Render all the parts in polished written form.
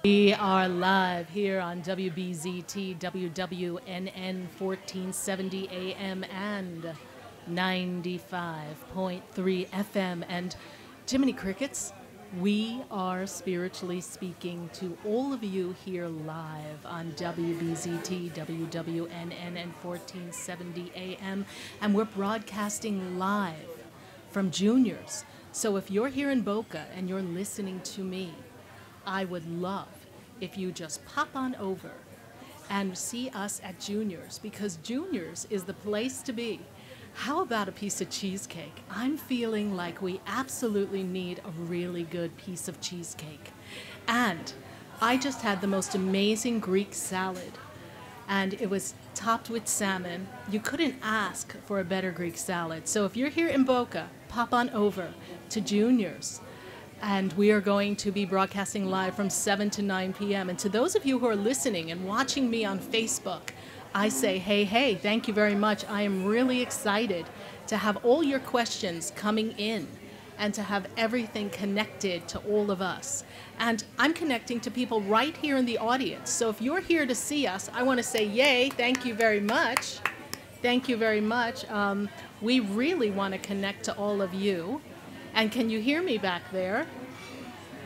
We are live here on WBZT, WWNN 1470 AM and 95.3 FM. And Jiminy Crickets, we are spiritually speaking to all of you here live on WBZT, WWNN and 1470 AM. And we're broadcasting live from Juniors. So if you're here in Boca and you're listening to me, I would love if you just pop on over and see us at Juniors, because Juniors is the place to be. How about a piece of cheesecake? I'm feeling like we absolutely need a really good piece of cheesecake. And I just had the most amazing Greek salad, and it was topped with salmon. You couldn't ask for a better Greek salad. So if you're here in Boca, pop on over to Juniors. And we are going to be broadcasting live from 7 to 9 p.m. And to those of you who are listening and watching me on Facebook, I say, hey, thank you very much. I am really excited to have all your questions coming in and to have everything connected to all of us. And I'm connecting to people right here in the audience. So if you're here to see us, I want to say, yay, thank you very much. Thank you very much. We really want to connect to all of you. And can you hear me back there?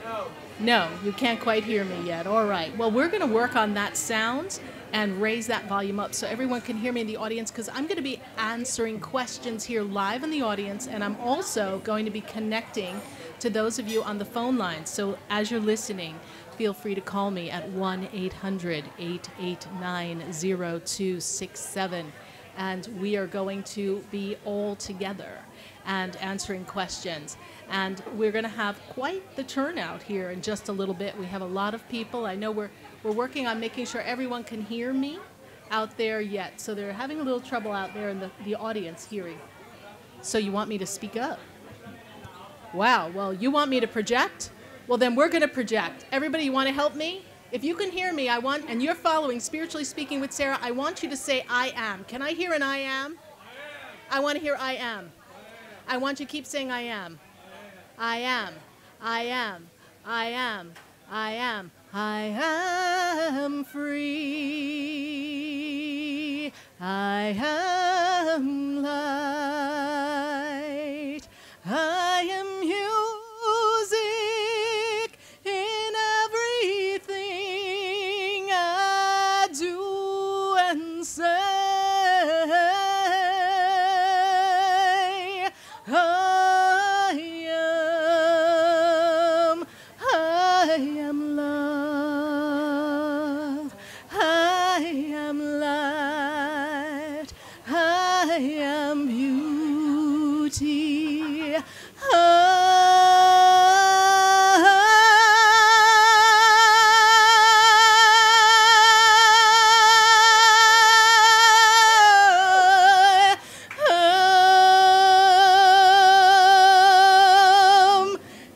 No. No, you can't quite hear me yet. All right. Well, we're going to work on that sound and raise that volume up so everyone can hear me in the audience, because I'm going to be answering questions here live in the audience, and I'm also going to be connecting to those of you on the phone line. So as you're listening, feel free to call me at 1-800-889-0267. And we are going to be all together and answering questions. And we're going to have quite the turnout here in just a little bit. We have a lot of people. I know we're working on making sure everyone can hear me out there yet. So they're having a little trouble out there in the audience hearing. So you want me to speak up? Wow, well, you want me to project? Well, then we're going to project. Everybody, you want to help me? If you can hear me, and you're following Spiritually Speaking with Sarah, I want you to say, I am. Can I hear an I am? I want to hear I am. I want you to keep saying I am. I am. I am. I am. I am. I am free. I am light. I am music in everything I do and say. I am love. I am light. I am beauty.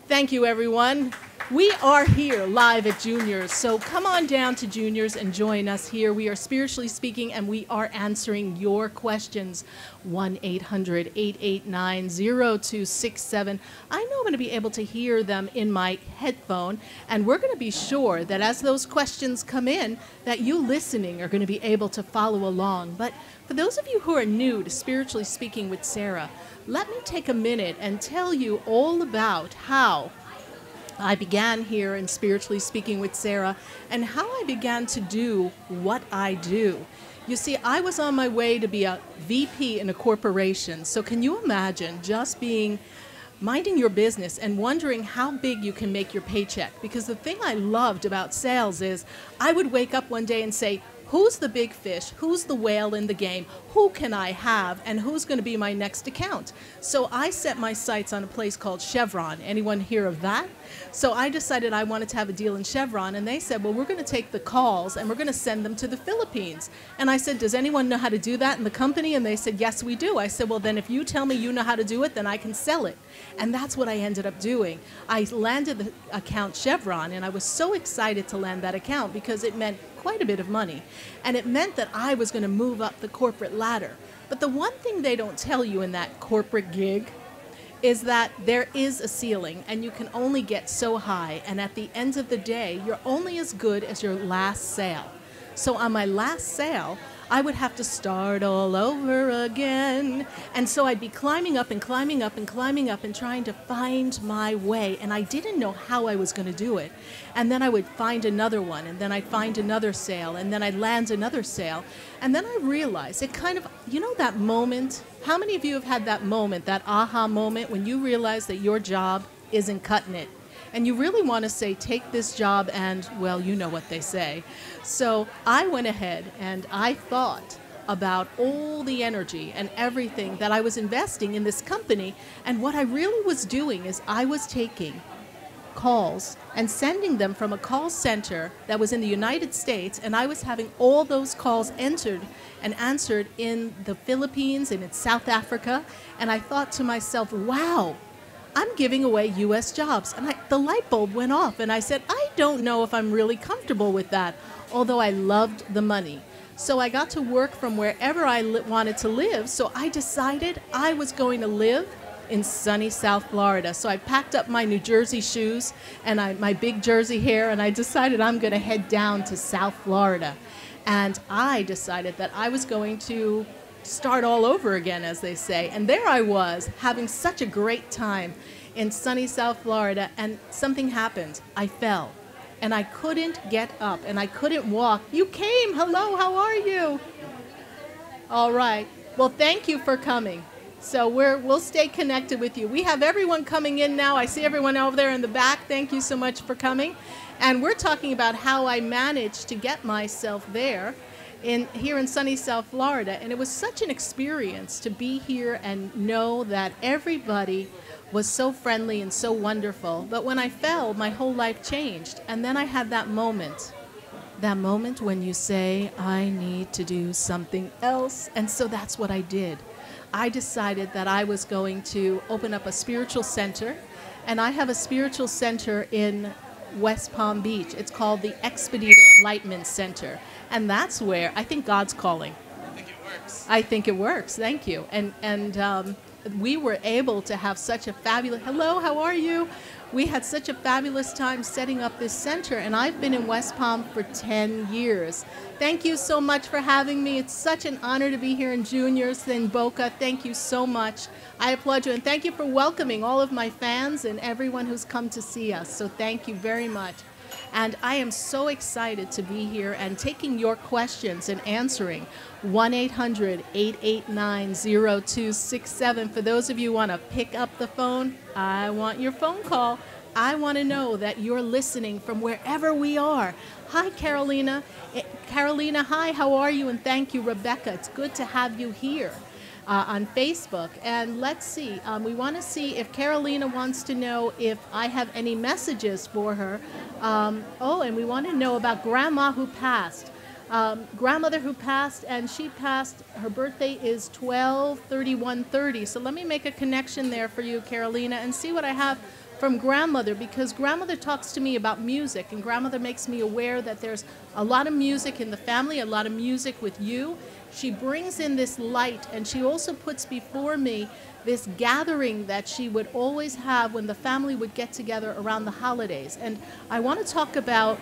Thank you, everyone. We are here live at Juniors, so come on down to Juniors and join us here. We are Spiritually Speaking, and we are answering your questions. 1-800-889-0267. I know I'm going to be able to hear them in my headphone, and we're going to be sure that as those questions come in, that you listening are going to be able to follow along. But for those of you who are new to Spiritually Speaking with Sarah, let me take a minute and tell you all about how I began here in Spiritually Speaking with Sarah and how I began to do what I do. You see, I was on my way to be a VP in a corporation. So can you imagine just minding your business and wondering how big you can make your paycheck? Because the thing I loved about sales is I would wake up one day and say, who's the big fish? Who's the whale in the game? Who can I have? And who's going to be my next account? So I set my sights on a place called Chevron. Anyone hear of that? So I decided I wanted to have a deal in Chevron, and they said, well, we're going to take the calls and we're going to send them to the Philippines. And I said, does anyone know how to do that in the company? And they said, yes, we do. I said, well, then if you tell me you know how to do it, then I can sell it. And that's what I ended up doing. I landed the account Chevron, and I was so excited to land that account because it meant quite a bit of money. And it meant that I was going to move up the corporate ladder. But the one thing they don't tell you in that corporate gig is that there is a ceiling and you can only get so high. And at the end of the day, you're only as good as your last sale. So on my last sale, I would have to start all over again. And so I'd be climbing up and climbing up and climbing up and trying to find my way. And I didn't know how I was going to do it. And then I would find another one, and then I'd find another sale, and then I'd land another sale. And then I realized it kind of, you know, that moment. How many of you have had that moment, that aha moment, when you realize that your job isn't cutting it? And you really want to say, take this job and, well, you know what they say. So I went ahead and I thought about all the energy and everything that I was investing in this company. And what I really was doing is I was taking calls and sending them from a call center that was in the United States, and I was having all those calls entered and answered in the Philippines and in South Africa. And I thought to myself, wow, I'm giving away U.S. jobs. And the light bulb went off, and I said, I don't know if I'm really comfortable with that, although I loved the money. So I got to work from wherever I wanted to live, so I decided I was going to live in sunny South Florida. So I packed up my New Jersey shoes and my big Jersey hair, and I decided I'm going to head down to South Florida. And I decided that I was going to start all over again, as they say. And there I was, having such a great time in sunny South Florida, and something happened. I fell, and I couldn't get up, and I couldn't walk. You came. Hello, how are you? All right. Well, thank you for coming. So we'll stay connected with you. We have everyone coming in now. I see everyone over there in the back. Thank you so much for coming. And we're talking about how I managed to get myself there here in sunny South Florida. And it was such an experience to be here and know that everybody was so friendly and so wonderful. But when I fell, my whole life changed. And then I had that moment when you say, I need to do something else. And so that's what I did. I decided that I was going to open up a spiritual center. And I have a spiritual center in West Palm Beach. It's called the Expedito Enlightenment Center. And that's where I think God's calling. I think it works. I think it works. Thank you. And we were able to have such a fabulous, hello, how are you? We had such a fabulous time setting up this center, and I've been in West Palm for 10 years. Thank you so much for having me. It's such an honor to be here in Juniors in Boca. Thank you so much. I applaud you, and thank you for welcoming all of my fans and everyone who's come to see us. So thank you very much. And I am so excited to be here and taking your questions and answering. 1-800-889-0267. For those of you who want to pick up the phone, I want your phone call. I want to know that you're listening from wherever we are. Hi, Carolina. Carolina, hi, how are you? And thank you, Rebecca. It's good to have you here on Facebook. And let's see, we want to see if Carolina wants to know if I have any messages for her. And we want to know about Grandma who passed. Grandmother who passed, and she passed, her birthday is 12/31/30. So let me make a connection there for you, Carolina, and see what I have from Grandmother, because Grandmother talks to me about music, and Grandmother makes me aware that there's a lot of music in the family, a lot of music with you. She brings in this light, and she also puts before me this gathering that she would always have when the family would get together around the holidays. And I want to talk about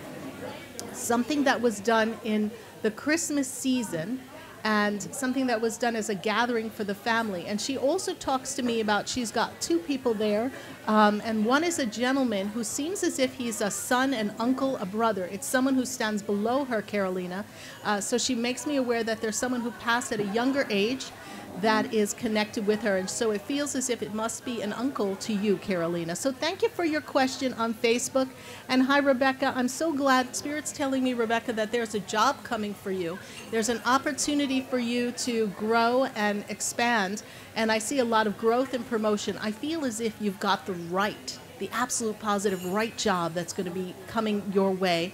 something that was done in the Christmas season and something that was done as a gathering for the family. And she also talks to me about, she's got two people there, and one is a gentleman who seems as if he's a son, an uncle, a brother. It's someone who stands below her, Carolina. So she makes me aware that there's someone who passed at a younger age that is connected with her, and so it feels as if it must be an uncle to you, Carolina. So thank you for your question on Facebook. And hi, Rebecca. I'm so glad Spirit's telling me, Rebecca, that there's a job coming for you. There's an opportunity for you to grow and expand, and I see a lot of growth and promotion. I feel as if you've got the right the absolute positive right job that's going to be coming your way.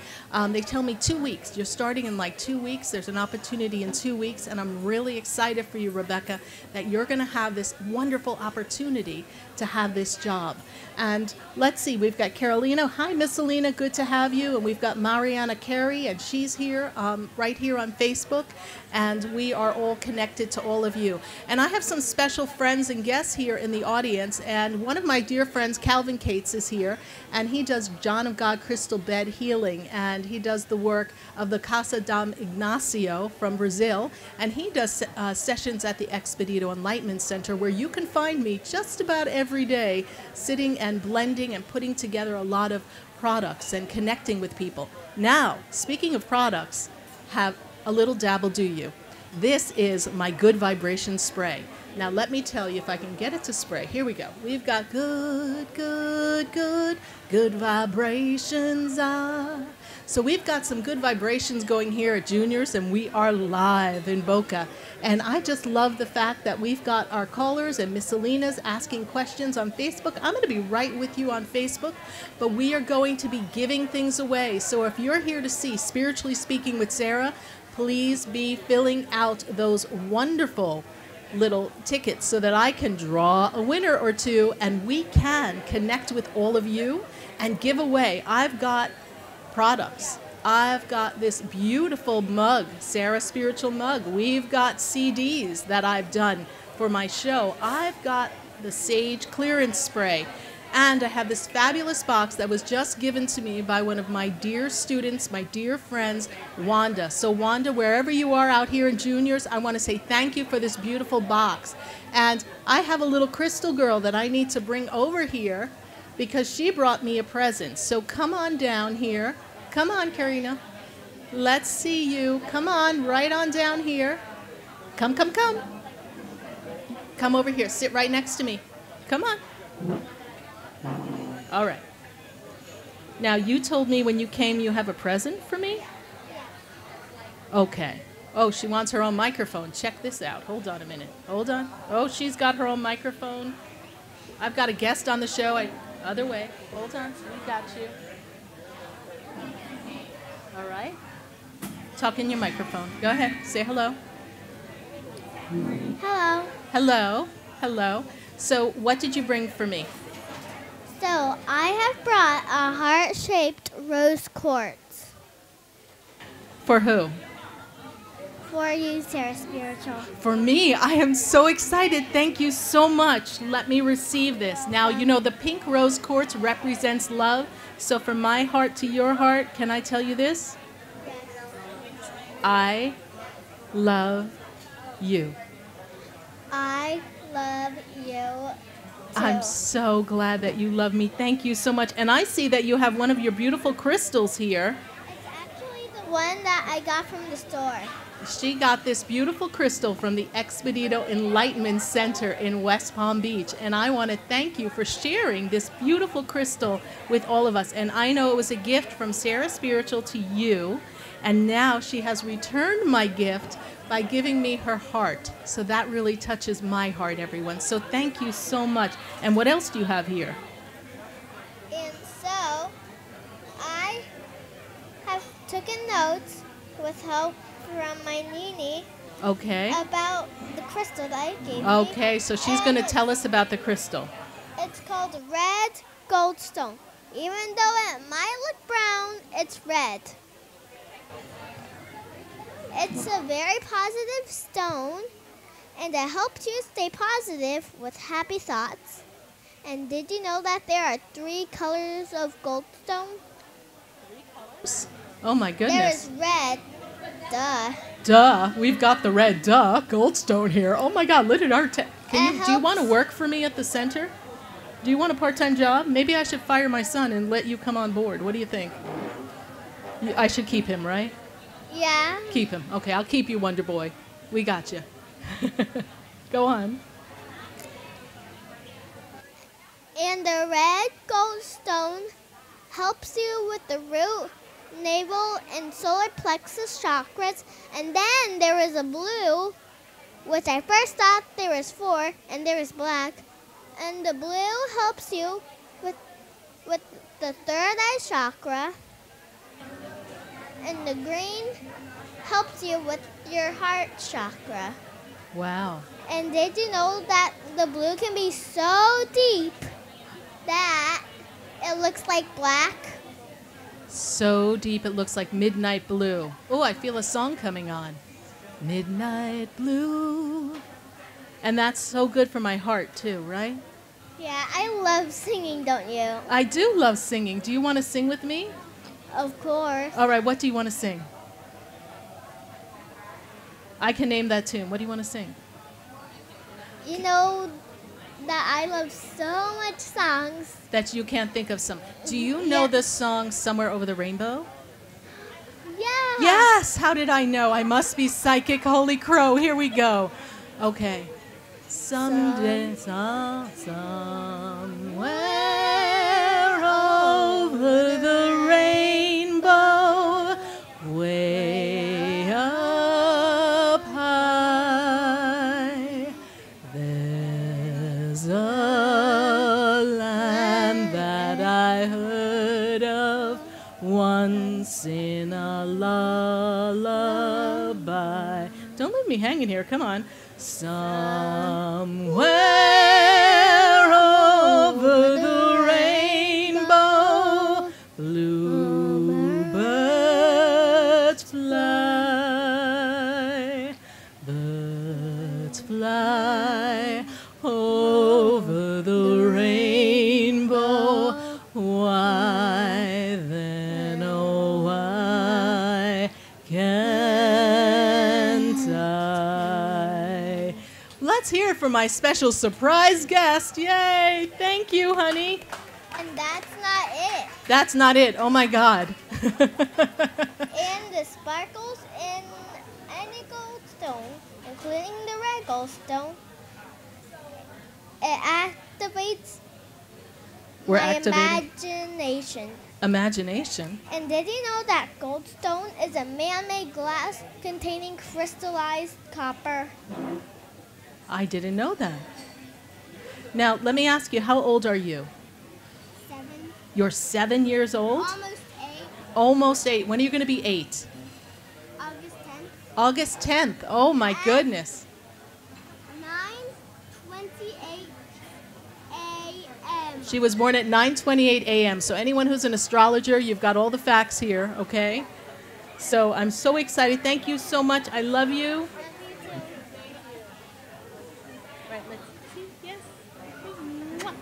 They tell me 2 weeks. You're starting in like 2 weeks. There's an opportunity in 2 weeks, and I'm really excited for you, Rebecca, that you're going to have this wonderful opportunity to have this job. And let's see, we've got Carolina. Hi, Miss Alina, good to have you. And we've got Mariana Carey, and she's here, right here on Facebook. And we are all connected to all of you. And I have some special friends and guests here in the audience. And one of my dear friends, Calvin Cates, is here. And he does John of God crystal bed healing. And he does the work of the Casa Dom Ignacio from Brazil. And he does sessions at the Expedito Enlightenment Center, where you can find me just about every day sitting and blending and putting together a lot of products and connecting with people. Now, speaking of products, have a little dabble do you. This is my Good Vibration Spray. Now let me tell you, if I can get it to spray. Here we go. We've got good vibrations. So we've got some good vibrations going here at Junior's, and we are live in Boca. And I just love the fact that we've got our callers and Miss Alina's asking questions on Facebook. I'm going to be right with you on Facebook, but we are going to be giving things away. So if you're here to see Spiritually Speaking with Sarah, please be filling out those wonderful little tickets so that I can draw a winner or two, and we can connect with all of you and give away. I've got products. I've got this beautiful mug, Sarah Spiritual mug. We've got CDs that I've done for my show. I've got the Sage Clearance Spray. And I have this fabulous box that was just given to me by one of my dear students, my dear friends, Wanda. So Wanda, wherever you are out here in Junior's, I want to say thank you for this beautiful box. And I have a little crystal girl that I need to bring over here because she brought me a present. So come on down here. Come on, Karina. Let's see you. Come on, right on down here. Come. Come over here. Sit right next to me. Come on. All right. Now, you told me when you came you have a present for me? Okay. Oh, she wants her own microphone. Check this out. Hold on a minute. Hold on. Oh, she's got her own microphone. I've got a guest on the show. Other way. Hold on. We got you. All right. Talk in your microphone. Go ahead. Say hello. Hello. Hello. Hello. So, what did you bring for me? So, I have brought a heart-shaped rose quartz. For who? For you, Sarah Spiritual. For me, I am so excited. Thank you so much. Let me receive this. Now, you know, the pink rose quartz represents love. So from my heart to your heart, can I tell you this? I love you. I love you. I'm so glad that you love me. Thank you so much. And I see that you have one of your beautiful crystals here. It's actually the one that I got from the store. She got this beautiful crystal from the Expedito Enlightenment Center in West Palm Beach. And I want to thank you for sharing this beautiful crystal with all of us. And I know it was a gift from Sarah Spiritual to you. And now she has returned my gift by giving me her heart. So that really touches my heart, everyone. So thank you so much. And what else do you have here? And so, I have taken notes with help from my Nini Okay. about the crystal that I gave you. Okay, so she's going to tell us about the crystal. It's called red goldstone. Even though it might look brown, it's red. It's a very positive stone, and it helps you stay positive with happy thoughts. And did you know that there are 3 colors of goldstone? 3 colors? Oh my There goodness. is red. Duh. Duh. We've got the red goldstone here. Oh my God, look at our do you want to work for me at the center? Do you want a part-time job? Maybe I should fire my son and let you come on board. What do you think? I should keep him, right? Yeah. Keep him. Okay, I'll keep you, Wonder Boy. We got you. Go on. And the red goldstone helps you with the root, navel, and solar plexus chakras. And then there is a blue, which I first thought there was 4, and there is black. And the blue helps you with with the third eye chakra, and the green helps you with your heart chakra. Wow. And did you know that the blue can be so deep that it looks like black? So deep it looks like midnight blue. Oh, I feel a song coming on. Midnight blue. And that's so good for my heart too, right? Yeah, I love singing, don't you? I do love singing. Do you want to sing with me? Of course. All right, what do you want to sing? I can name that tune. What do you want to sing? You know that I love so much songs. That you can't think of some. Do you know Yeah. the song Somewhere Over the Rainbow? Yeah. Yes! How did I know? I must be psychic. Holy crow. Here we go. Okay. Someday, somewhere over the rainbow, way up high, there's a land that I heard of once in a lullaby. Don't leave me hanging here. Come on. Somewhere over the rainbow, bluebirds fly, birds fly over the rainbow. Why then, oh, why can't I? Let's hear it for my special surprise guest. Yay! Thank you, honey. And that's not it. That's not it. Oh my God. And the sparkles in any goldstone, including the red goldstone, it activates We're my activating imagination. imagination. And did you know that goldstone is a man-made glass containing crystallized copper? I didn't know that. Now, let me ask you, how old are you? 7. You're 7 years old? Almost 8. Almost 8. When are you going to be 8? August 10th. August 10th. Oh my goodness. 9:28 a.m. She was born at 9:28 a.m. So anyone who's an astrologer, you've got all the facts here, okay? So I'm so excited. Thank you so much. I love you. Right, let's see. Yes. Mwah.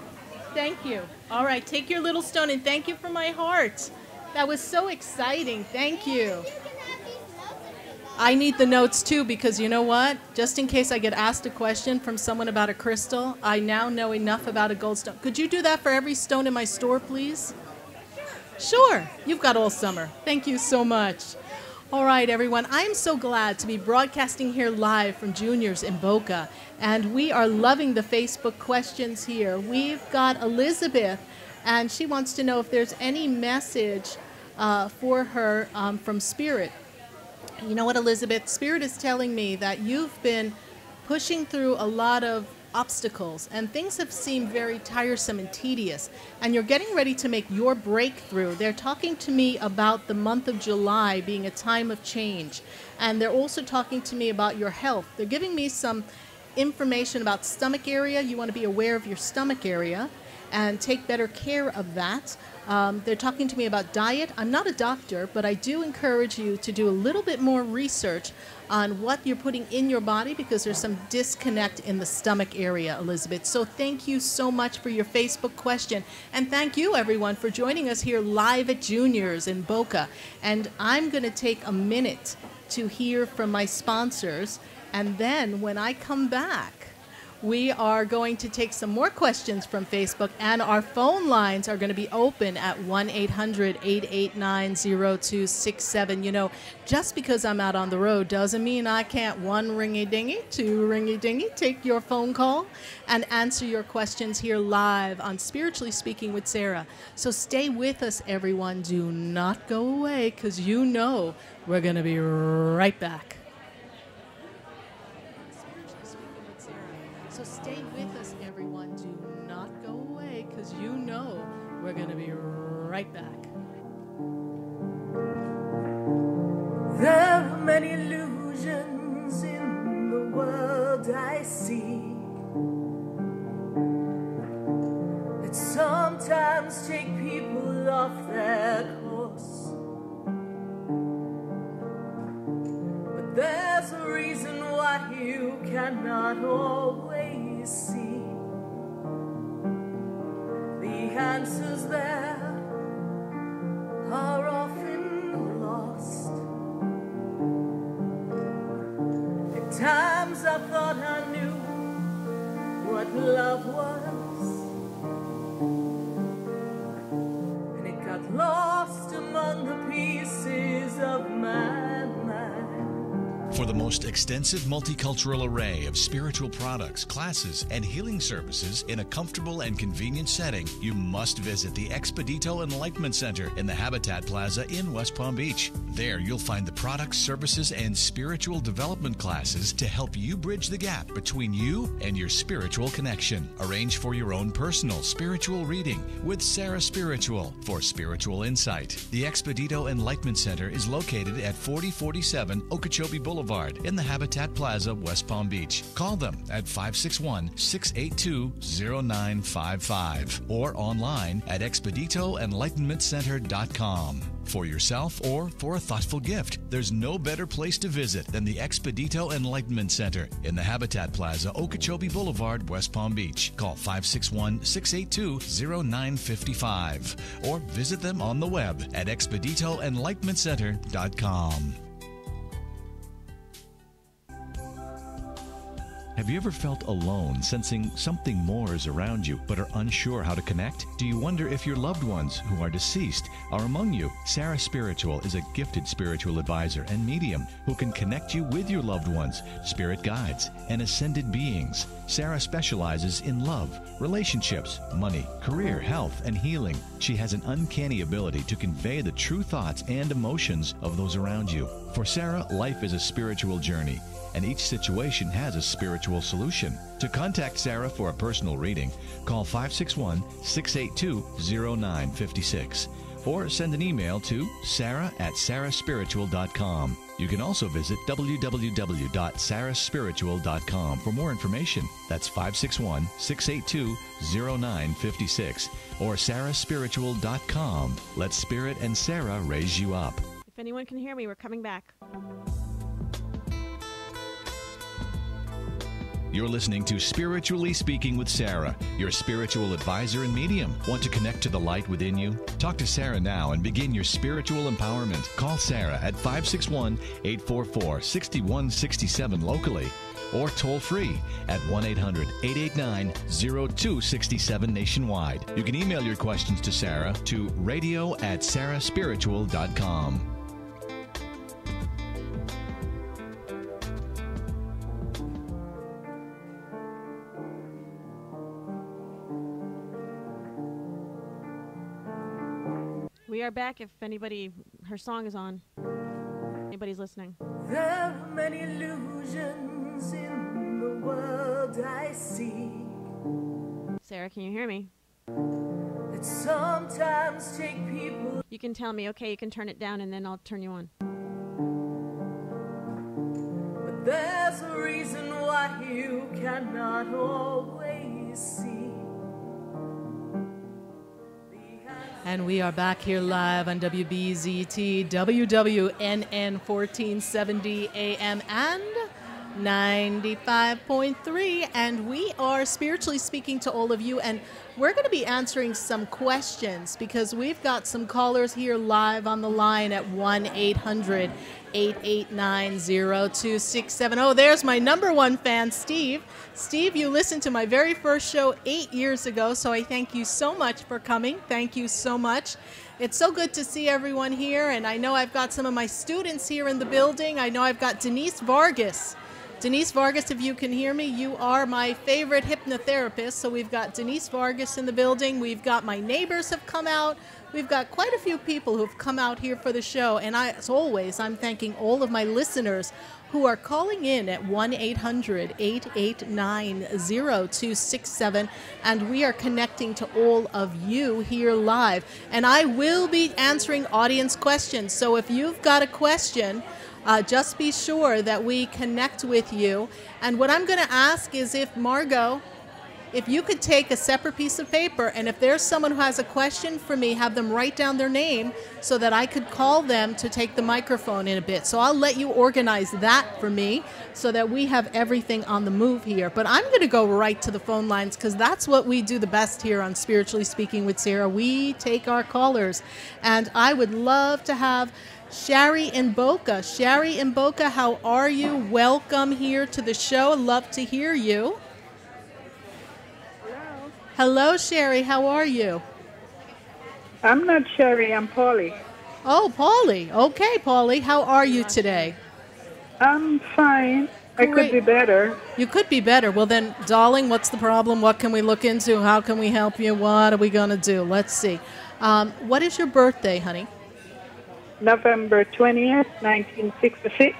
Thank you. All right, take your little stone and thank you for my heart. That was so exciting. Thank you. You can have these notes if you like. I need the notes too because you know what? Just in case I get asked a question from someone about a crystal, I now know enough about a gold stone. Could you do that for every stone in my store, please? Sure. You've got all summer. Thank you so much. All right, everyone. I am so glad to be broadcasting here live from Juniors in Boca. And we are loving the Facebook questions here. We've got Elizabeth, and she wants to know if there's any message for her from Spirit. You know what, Elizabeth? Spirit is telling me that you've been pushing through a lot of obstacles and things have seemed very tiresome and tedious, and you're getting ready to make your breakthrough. They're talking to me about the month of July being a time of change, and they're also talking to me about your health. They're giving me some information about stomach area. You want to be aware of your stomach area and take better care of that. They're talking to me about diet. I'm not a doctor, but I do encourage you to do a little bit more research on what you're putting in your body because there's some disconnect in the stomach area, Elizabeth. So thank you so much for your Facebook question. And thank you, everyone, for joining us here live at Juniors in Boca. And I'm going to take a minute to hear from my sponsors. And then when I come back, we are going to take some more questions from Facebook, and our phone lines are going to be open at 1-800-889-0267. You know, just because I'm out on the road doesn't mean I can't one ringy-dingy, two ringy-dingy, take your phone call and answer your questions here live on Spiritually Speaking with Sarah. So stay with us, everyone. Do not go away because you know we're going to be right back. So So stay with us, everyone. Do not go away, because you know we're going to be right back. There are many illusions in the world I see that sometimes take people off their course. But there's a reason why you cannot always see the answers there are often lost. At times I thought I knew what love was, and it got lost among the pieces of my mind. For the most extensive multicultural array of spiritual products, classes, and healing services in a comfortable and convenient setting, you must visit the Expedito Enlightenment Center in the Habitat Plaza in West Palm Beach. There you'll find the products, services, and spiritual development classes to help you bridge the gap between you and your spiritual connection. Arrange for your own personal spiritual reading with Sarah Spiritual for spiritual insight. The Expedito Enlightenment Center is located at 4047 Okeechobee Boulevard in the Habitat Plaza, West Palm Beach. Call them at 561-682-0955 or online at expeditoenlightenmentcenter.com. For yourself or for a thoughtful gift, there's no better place to visit than the Expedito Enlightenment Center in the Habitat Plaza, Okeechobee Boulevard, West Palm Beach. Call 561-682-0955 or visit them on the web at expeditoenlightenmentcenter.com. Have you ever felt alone, sensing something more is around you, but are unsure how to connect? Do you wonder if your loved ones who are deceased are among you? Sarah Spiritual is a gifted spiritual advisor and medium who can connect you with your loved ones, spirit guides, and ascended beings. Sarah specializes in love, relationships, money, career, health, and healing. She has an uncanny ability to convey the true thoughts and emotions of those around you. For Sarah, life is a spiritual journey, and each situation has a spiritual solution. To contact Sarah for a personal reading, call 561-682-0956 or send an email to sarah@sarahspiritual.com. You can also visit www.sarahspiritual.com for more information. That's 561-682-0956 or sarahspiritual.com. Let Spirit and Sarah raise you up. If anyone can hear me, we're coming back. You're listening to Spiritually Speaking with Sarah, your spiritual advisor and medium. Want to connect to the light within you? Talk to Sarah now and begin your spiritual empowerment. Call Sarah at 561-844-6167 locally or toll free at 1-800-889-0267 nationwide. You can email your questions to Sarah to radio@sarahspiritual.com. We are back if her song is on. Anybody's listening. There are many illusions in the world I see. Sarah, can you hear me? That sometimes take people. You can tell me, okay, you can turn it down and then I'll turn you on. But there's a reason why you cannot always see. And we are back here live on WBZT, WWNN 1470 AM and 95.3. And we are spiritually speaking to all of you. And we're going to be answering some questions because we've got some callers here live on the line at 1-800-889-0267. Oh, there's my number one fan, Steve. Steve, you listened to my very first show 8 years ago, so I thank you so much for coming. Thank you so much. It's so good to see everyone here, and I know I've got some of my students here in the building. I know I've got Denise Vargas. Denise Vargas, if you can hear me, you are my favorite hypnotherapist. So we've got Denise Vargas in the building. We've got my neighbors have come out. We've got quite a few people who've come out here for the show. And as always, I'm thanking all of my listeners who are calling in at 1-800-889-0267. And we are connecting to all of you here live. And I will be answering audience questions. So if you've got a question, just be sure that we connect with you. And what I'm going to ask is if Margot, if you could take a separate piece of paper, and if there's someone who has a question for me, have them write down their name so that I could call them to take the microphone in a bit. So I'll let you organize that for me so that we have everything on the move here. But I'm going to go right to the phone lines because that's what we do the best here on Spiritually Speaking with Sarah. We take our callers. And I would love to have Shari in Boca. Shari in Boca, how are you? Welcome here to the show. Love to hear you. Hello, Sherry. How are you? I'm not Sherry. I'm Polly. Oh, Polly. Okay, Polly. How are you today? I'm fine. I could be better. You could be better. Well, then, darling, what's the problem? What can we look into? How can we help you? What are we going to do? Let's see. What is your birthday, honey? November 20th, 1966.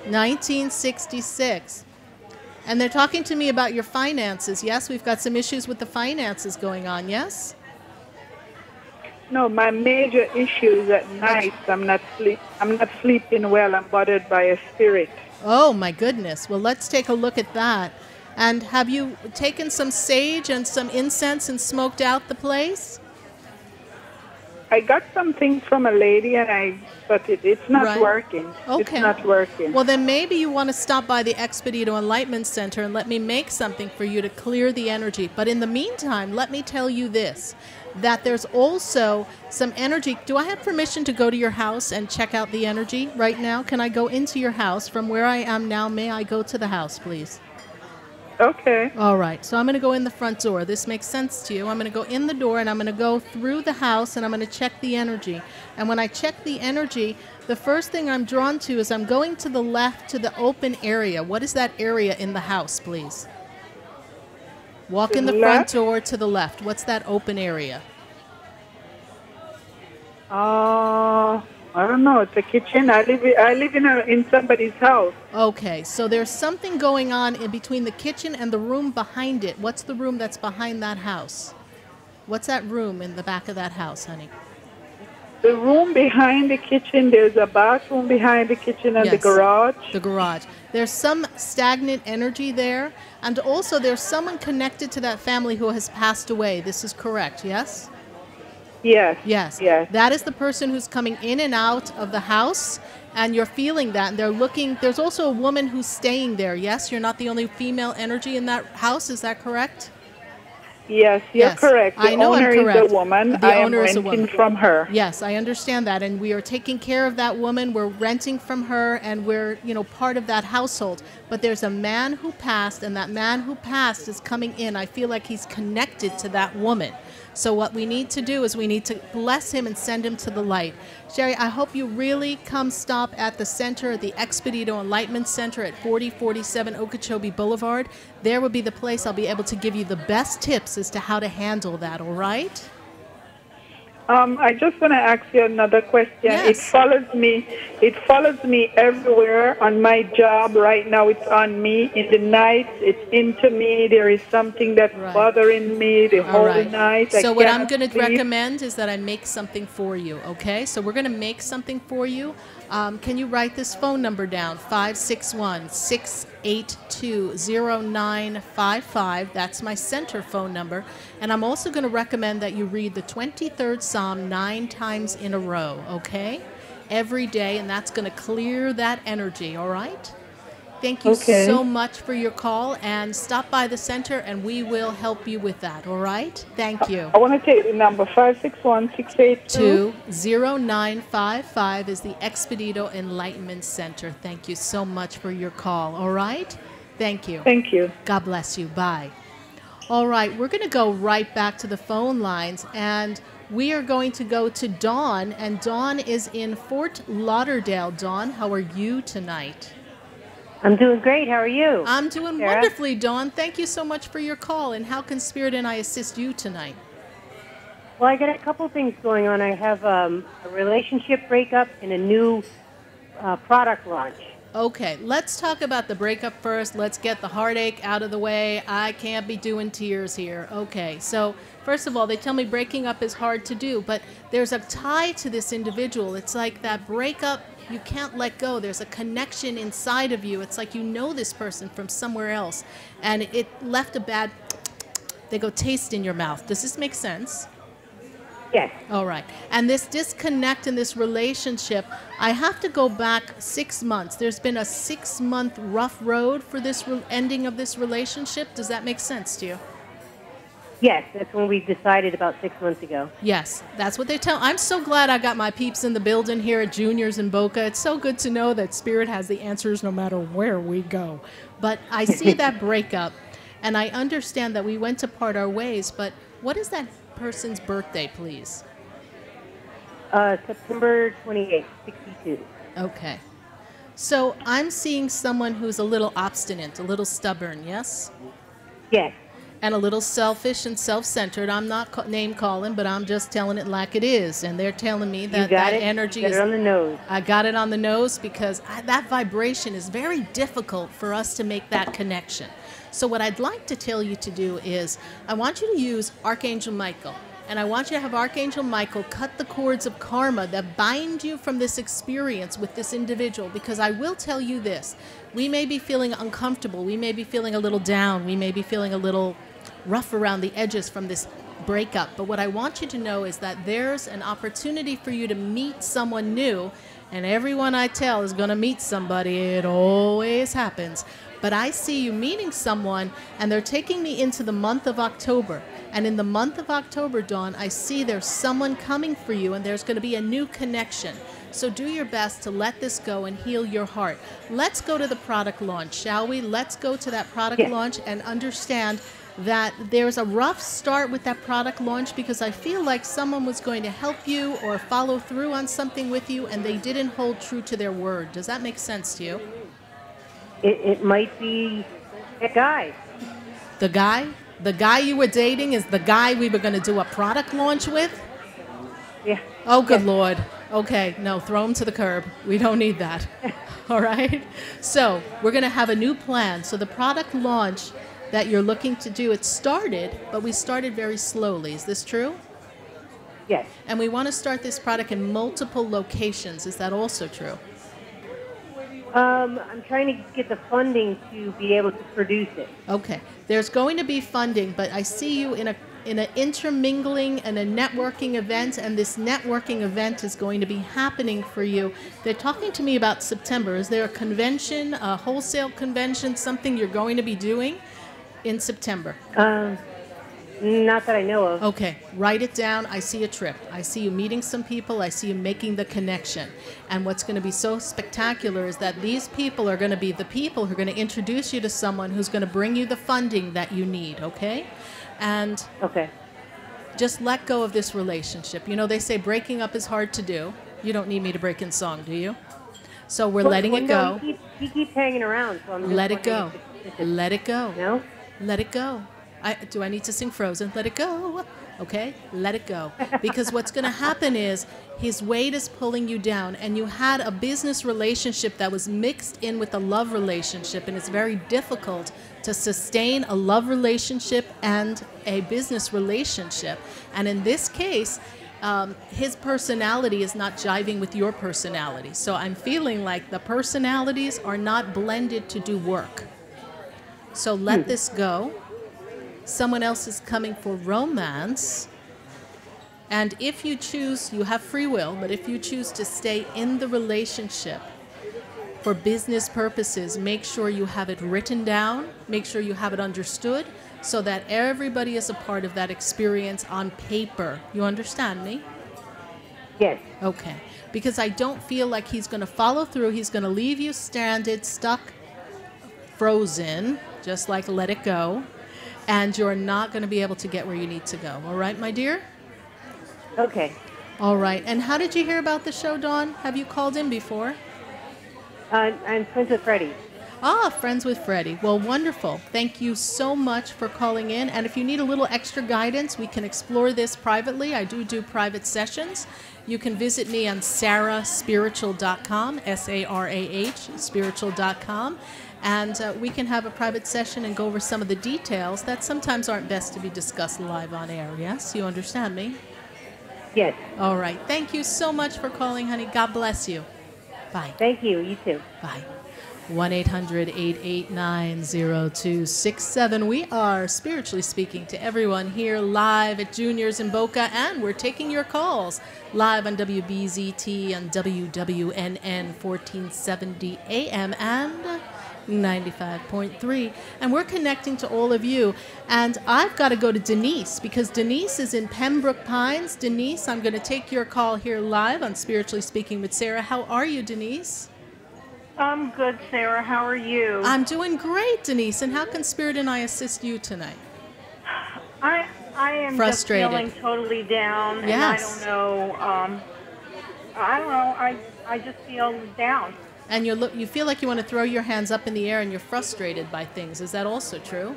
1966. And they're talking to me about your finances. Yes, we've got some issues with the finances going on, yes? No, my major issue is at night. I'm not sleeping well. I'm bothered by a spirit. Oh, my goodness. Well, let's take a look at that. And have you taken some sage and some incense and smoked out the place? I got something from a lady, but it's not working. Okay. It's not working. Well, then maybe you want to stop by the Expedito Enlightenment Center and let me make something for you to clear the energy. But in the meantime, let me tell you this, that there's also some energy. Do I have permission to go to your house and check out the energy right now? Can I go into your house from where I am now? May I go to the house, please? Okay. All right. So I'm going to go in the front door. This makes sense to you. I'm going to go in the door and I'm going to go through the house and I'm going to check the energy. And when I check the energy, the first thing I'm drawn to is I'm going to the left to the open area. What is that area in the house, please? Walk in the front door to the left. What's that open area? I don't know. It's a kitchen. I live in somebody's house. Okay, so there's something going on in between the kitchen and the room behind it. What's the room that's behind that house? What's that room in the back of that house, honey? The room behind the kitchen, there's a bathroom behind the kitchen and the garage. The garage. There's some stagnant energy there, and also there's someone connected to that family who has passed away. This is correct, yes? Yes. Yes. Yes. That is the person who's coming in and out of the house, and you're feeling that. And they're looking. There's also a woman who's staying there. Yes, you're not the only female energy in that house. Is that correct? Yes, you're correct. The owner is a woman. I am renting from her. Yes, I understand that, and we are taking care of that woman. We're renting from her, and we're, part of that household. But there's a man who passed, and that man who passed is coming in. I feel like he's connected to that woman. So what we need to do is we need to bless him and send him to the light. Sherry, I hope you really come stop at the center, the Expedito Enlightenment Center at 4047 Okeechobee Boulevard. There will be the place I'll be able to give you the best tips as to how to handle that, all right? I just want to ask you another question. Yes. It follows me everywhere on my job. Right now it's on me. In the night, it's into me. There is something that's bothering me the whole night. So what I'm going to recommend is that I make something for you, okay? So we're going to make something for you. Can you write this phone number down? 561-682-0955. That's my center phone number. And I'm also going to recommend that you read the 23rd Psalm 9 times in a row, okay? Every day, and that's going to clear that energy, all right? Thank you so much for your call, and stop by the center, and we will help you with that, all right? Thank you. I want to take the number 561-682-0955 is the Expedito Enlightenment Center. Thank you so much for your call, all right? Thank you. Thank you. God bless you. Bye. All right, we're going to go right back to the phone lines, and we are going to go to Dawn, and Dawn is in Fort Lauderdale. Dawn, how are you tonight? I'm doing great. How are you? I'm doing Sarah? wonderfully, Dawn. Thank you so much for your call. And how can Spirit and I assist you tonight? Well, I got a couple things going on. I have a relationship breakup and a new product launch. Okay, let's talk about the breakup first. Let's get the heartache out of the way. I can't be doing tears here. Okay, so first of all, they tell me breaking up is hard to do, but there's a tie to this individual. It's like that breakup, you can't let go. There's a connection inside of you. It's like you know this person from somewhere else, and it left a bad, they go taste in your mouth. Does this make sense? Yes. All right. And this disconnect in this relationship, I have to go back 6 months. There's been a 6-month rough road for this ending of this relationship. Does that make sense to you? Yes, that's when we decided about 6 months ago. Yes, that's what they tell. I'm so glad I got my peeps in the building here at Juniors in Boca. It's so good to know that Spirit has the answers no matter where we go. But I see that breakup, and I understand that we went to part our ways, but what is that person's birthday, please? September 28th, 62. Okay. So I'm seeing someone who's a little obstinate, a little stubborn, yes? Yes. And a little selfish and self-centered. I'm not name calling, but I'm just telling it like it is. And they're telling me that that energy is... You got it on the nose. I got it on the nose because that vibration is very difficult for us to make that connection. So what I'd like to tell you to do is I want you to use Archangel Michael. And I want you to have Archangel Michael cut the cords of karma that bind you from this experience with this individual. Because I will tell you this. We may be feeling uncomfortable. We may be feeling a little down. We may be feeling a little rough around the edges from this breakup. But what I want you to know is that there's an opportunity for you to meet someone new. And everyone I tell is going to meet somebody. It always happens. But I see you meeting someone, and they're taking me into the month of October. And in the month of October, Dawn, I see there's someone coming for you, and there's going to be a new connection. So do your best to let this go and heal your heart. Let's go to the product launch, shall we? Let's go to that product launch and understand that there's a rough start with that product launch because I feel like someone was going to help you or follow through on something with you, and they didn't hold true to their word. Does that make sense to you? It might be a guy. The guy? The guy you were dating is the guy we were going to do a product launch with? Yeah. Oh, good Lord. Okay, no, throw him to the curb. We don't need that. All right? So we're going to have a new plan. So the product launch that you're looking to do, it started, but we started very slowly. Is this true? Yes. And we want to start this product in multiple locations. Is that also true? I'm trying to get the funding to be able to produce it. Okay. There's going to be funding, but I see you in an intermingling and a networking event, and this networking event is going to be happening for you. They're talking to me about September. Is there a convention, a wholesale convention, something you're going to be doing in September? Not that I know of. Okay, write it down. I see a trip. I see you meeting some people. I see you making the connection. And what's going to be so spectacular is that these people are going to be the people who are going to introduce you to someone who's going to bring you the funding that you need, okay? And just let go of this relationship. You know, they say breaking up is hard to do. You don't need me to break in song, do you? So we're letting it go. He keeps hanging around. So I'm just let it go. Let it go. No? Let it go. Do I need to sing Frozen? Let it go. Okay? Let it go. Because what's going to happen is his weight is pulling you down, and you had a business relationship that was mixed in with a love relationship, and it's very difficult to sustain a love relationship and a business relationship. And in this case, his personality is not jiving with your personality. So I'm feeling like the personalities are not blended to do work. So let this go. Someone else is coming for romance. And if you choose, you have free will, but if you choose to stay in the relationship for business purposes, make sure you have it written down, make sure you have it understood, so that everybody is a part of that experience on paper. You understand me? Yes. Okay. Because I don't feel like he's going to follow through. He's going to leave you stranded, stuck, frozen, just like let it go. And you're not going to be able to get where you need to go. All right, my dear? Okay. All right. And how did you hear about the show, Dawn? Have you called in before? I'm friends with Freddie. Ah, Friends with Freddie. Well, wonderful. Thank you so much for calling in. And if you need a little extra guidance, we can explore this privately. I do private sessions. You can visit me on sarahspiritual.com, S-A-R-A-H, spiritual.com. And we can have a private session and go over some of the details that sometimes aren't best to be discussed live on air. Yes? You understand me? Yes. All right. Thank you so much for calling, honey. God bless you. Bye. Thank you. You too. Bye. 1-800-889-0267. We are spiritually speaking to everyone here live at Junior's in Boca, and we're taking your calls live on WBZT on WWNN 1470 AM and 95.3. And we're connecting to all of you. And I've got to go to Denise because Denise is in Pembroke Pines. Denise, I'm going to take your call here live on Spiritually Speaking with Sarah. How are you, Denise? I'm good, Sarah. How are you? I'm doing great, Denise. And how can Spirit and I assist you tonight? I am frustrated. Just feeling totally down. Yes. And I don't know. I just feel down. And you feel like you want to throw your hands up in the air and you're frustrated by things. Is that also true?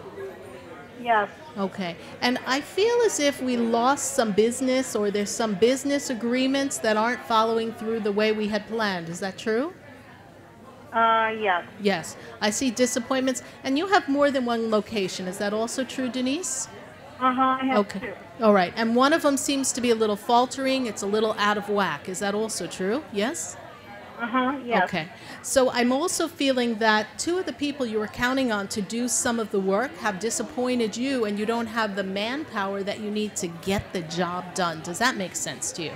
Yes. Okay. And I feel as if we lost some business or there's some business agreements that aren't following through the way we had planned. Is that true? Yes. Yes. I see disappointments. And you have more than one location. Is that also true, Denise? I have okay. two. All right. And one of them seems to be a little faltering. It's a little out of whack. Is that also true? Yes? Yes. Okay. So I'm also feeling that two of the people you were counting on to do some of the work have disappointed you and you don't have the manpower that you need to get the job done. Does that make sense to you?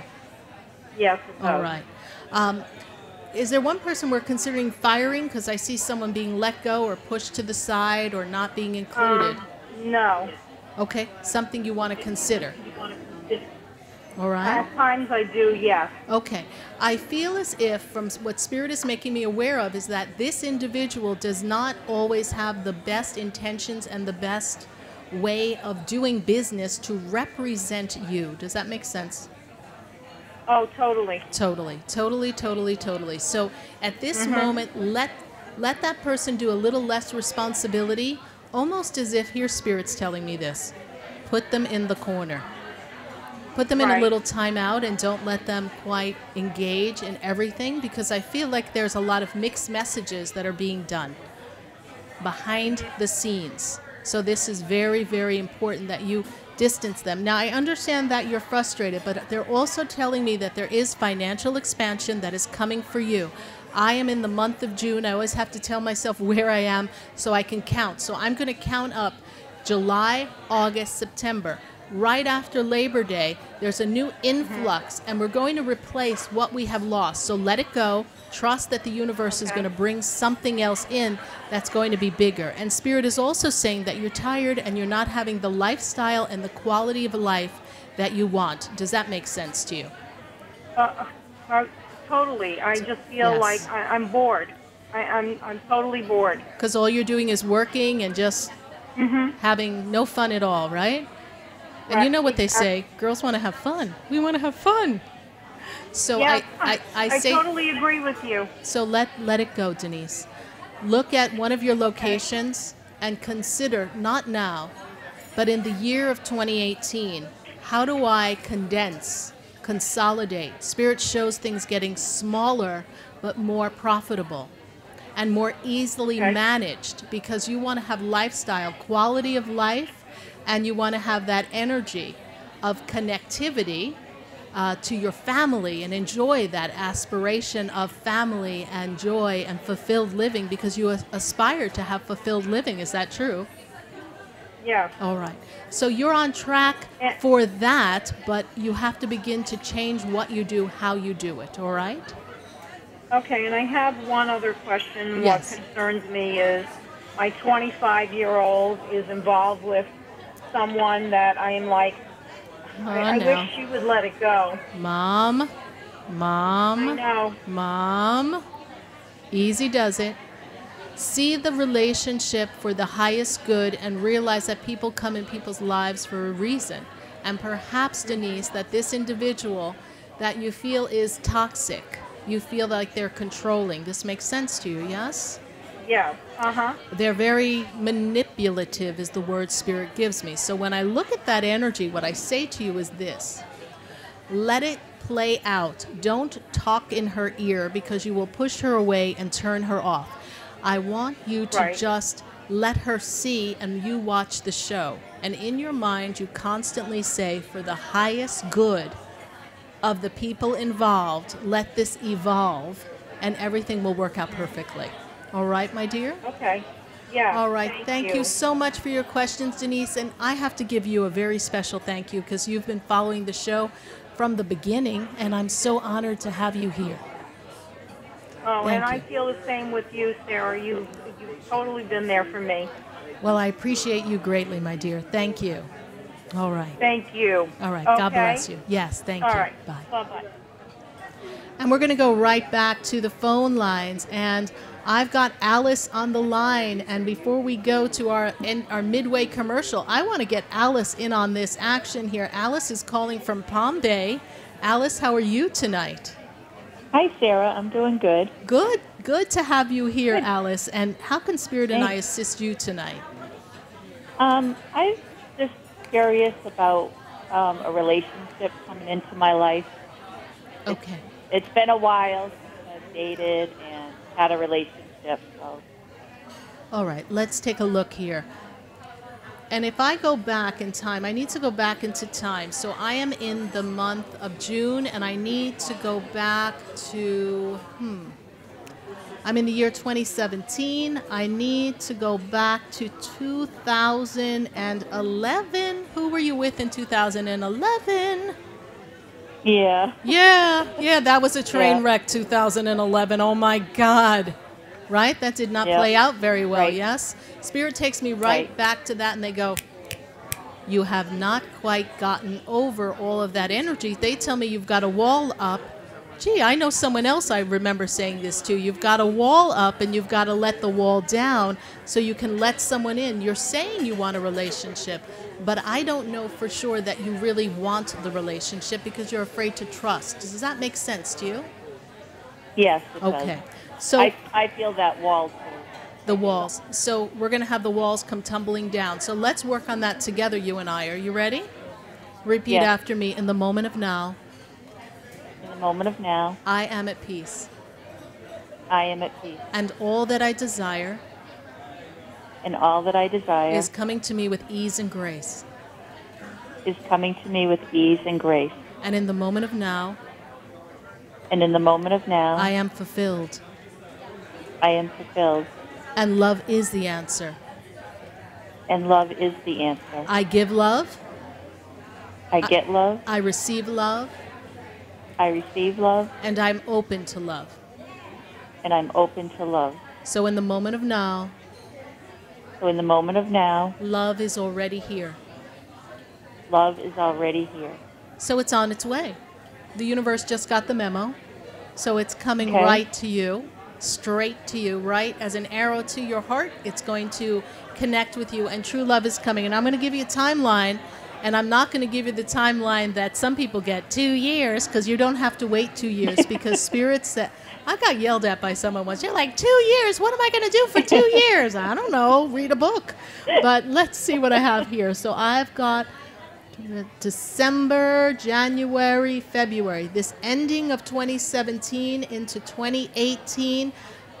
Yes, it does. All right. Is there one person we're considering firing because I see someone being let go or pushed to the side or not being included? No. Okay. Something you want to consider. All right. At times I do, yes. Okay. I feel as if from what Spirit is making me aware of is that this individual does not always have the best intentions and the best way of doing business to represent you. Does that make sense? Oh, totally. Totally. So at this moment, let that person do a little less responsibility, almost as if here Spirit's telling me this. Put them in the corner. Put them in a little timeout and don't let them quite engage in everything because I feel like there's a lot of mixed messages that are being done behind the scenes. So this is very, very important that you distance them. Now, I understand that you're frustrated, but they're also telling me that there is financial expansion that is coming for you. I am in the month of June. I always have to tell myself where I am so I can count. So I'm going to count up July, August, September. Right after Labor Day, there's a new influx, and we're going to replace what we have lost. So let it go. Trust that the universe is going to bring something else in that's going to be bigger. And Spirit is also saying that you're tired and you're not having the lifestyle and the quality of life that you want. Does that make sense to you? Totally. I just feel like I'm bored. I'm totally bored. Because all you're doing is working and just having no fun at all, right? And you know what they say, girls want to have fun. We want to have fun. So yes, I say, totally agree with you. So let it go, Denise. Look at one of your locations and consider, not now, but in the year of 2018, how do I consolidate? Spirit shows things getting smaller but more profitable and more easily managed because you want to have lifestyle, quality of life, and you want to have that energy of connectivity to your family and enjoy that aspiration of family and joy and fulfilled living because you aspire to have fulfilled living. Is that true? Yeah. All right. So you're on track for that, but you have to begin to change what you do, how you do it. All right? Okay, and I have one other question. Yes. What concerns me is my 25-year-old is involved with someone that I am like, I wish she would let it go. Mom. I know. Mom. Easy does it. See the relationship for the highest good and realize that people come in people's lives for a reason. And perhaps, Denise, that this individual that you feel is toxic, you feel like they're controlling. This makes sense to you, yes? Yeah. They're very manipulative is the word Spirit gives me. So when I look at that energy, what I say to you is this. Let it play out. Don't talk in her ear because you will push her away and turn her off. I want you to just let her see and you watch the show. And in your mind, you constantly say, for the highest good of the people involved, let this evolve and everything will work out perfectly. All right, my dear? Okay. Yeah. All right. Thank you so much for your questions, Denise. And I have to give you a very special thank you because you've been following the show from the beginning, and I'm so honored to have you here. Oh, Thank and I you. feel the same with you, Sarah. You've totally been there for me. Well, I appreciate you greatly, my dear. Thank you. All right. Thank you. All right. Okay? God bless you. Yes, thank All you. right. Bye. Bye-bye. And we're going to go right back to the phone lines. And I've got Alice on the line. And before we go to our midway commercial, I want to get Alice in on this action here. Alice is calling from Palm Bay. Alice, how are you tonight? Hi, Sarah. I'm doing good. Good. Good to have you here, Good. Alice. And how can Spirit and I Thanks. assist you tonight? I'm just curious about a relationship coming into my life. Okay. It's been a while since I've dated and had a relationship. So. All right, let's take a look here. And if I go back in time, I need to go back into time. So I am in the month of June, and I need to go back to, I'm in the year 2017. I need to go back to 2011. Who were you with in 2011? Yeah. Yeah, that was a train wreck, 2011. Oh, my God. Right? That did not play out very well, yes? Spirit takes me right back to that, and they go, you have not quite gotten over all of that energy. They tell me you've got a wall up. Gee, I know someone else I remember saying this to. You've got a wall up, and you've got to let the wall down so you can let someone in. You're saying you want a relationship, but I don't know for sure that you really want the relationship because you're afraid to trust. Does that make sense to you? Yes, it does. Okay. So I feel that wall too. The walls. So we're going to have the walls come tumbling down. So let's work on that together, you and I. Are you ready? Repeat after me. In the moment of now. In the moment of now. I am at peace. I am at peace. And all that I desire. And all that I desire. Is coming to me with ease and grace. Is coming to me with ease and grace. And in the moment of now. And in the moment of now. I am fulfilled. I am fulfilled. And love is the answer. And love is the answer. I give love. I get love. I receive love. I receive love. And I'm open to love. And I'm open to love. So in the moment of now. So in the moment of now. Love is already here. Love is already here. So it's on its way. The universe just got the memo. So it's coming right to you. Straight to you, right? As an arrow to your heart, it's going to connect with you, and true love is coming. And I'm going to give you a timeline, and I'm not going to give you the timeline that some people get, 2 years, because you don't have to wait 2 years, because Spirit said, I got yelled at by someone once. You're like, 2 years? What am I going to do for 2 years? I don't know, read a book. But let's see what I have here. So I've got December, January, February. This ending of 2017 into 2018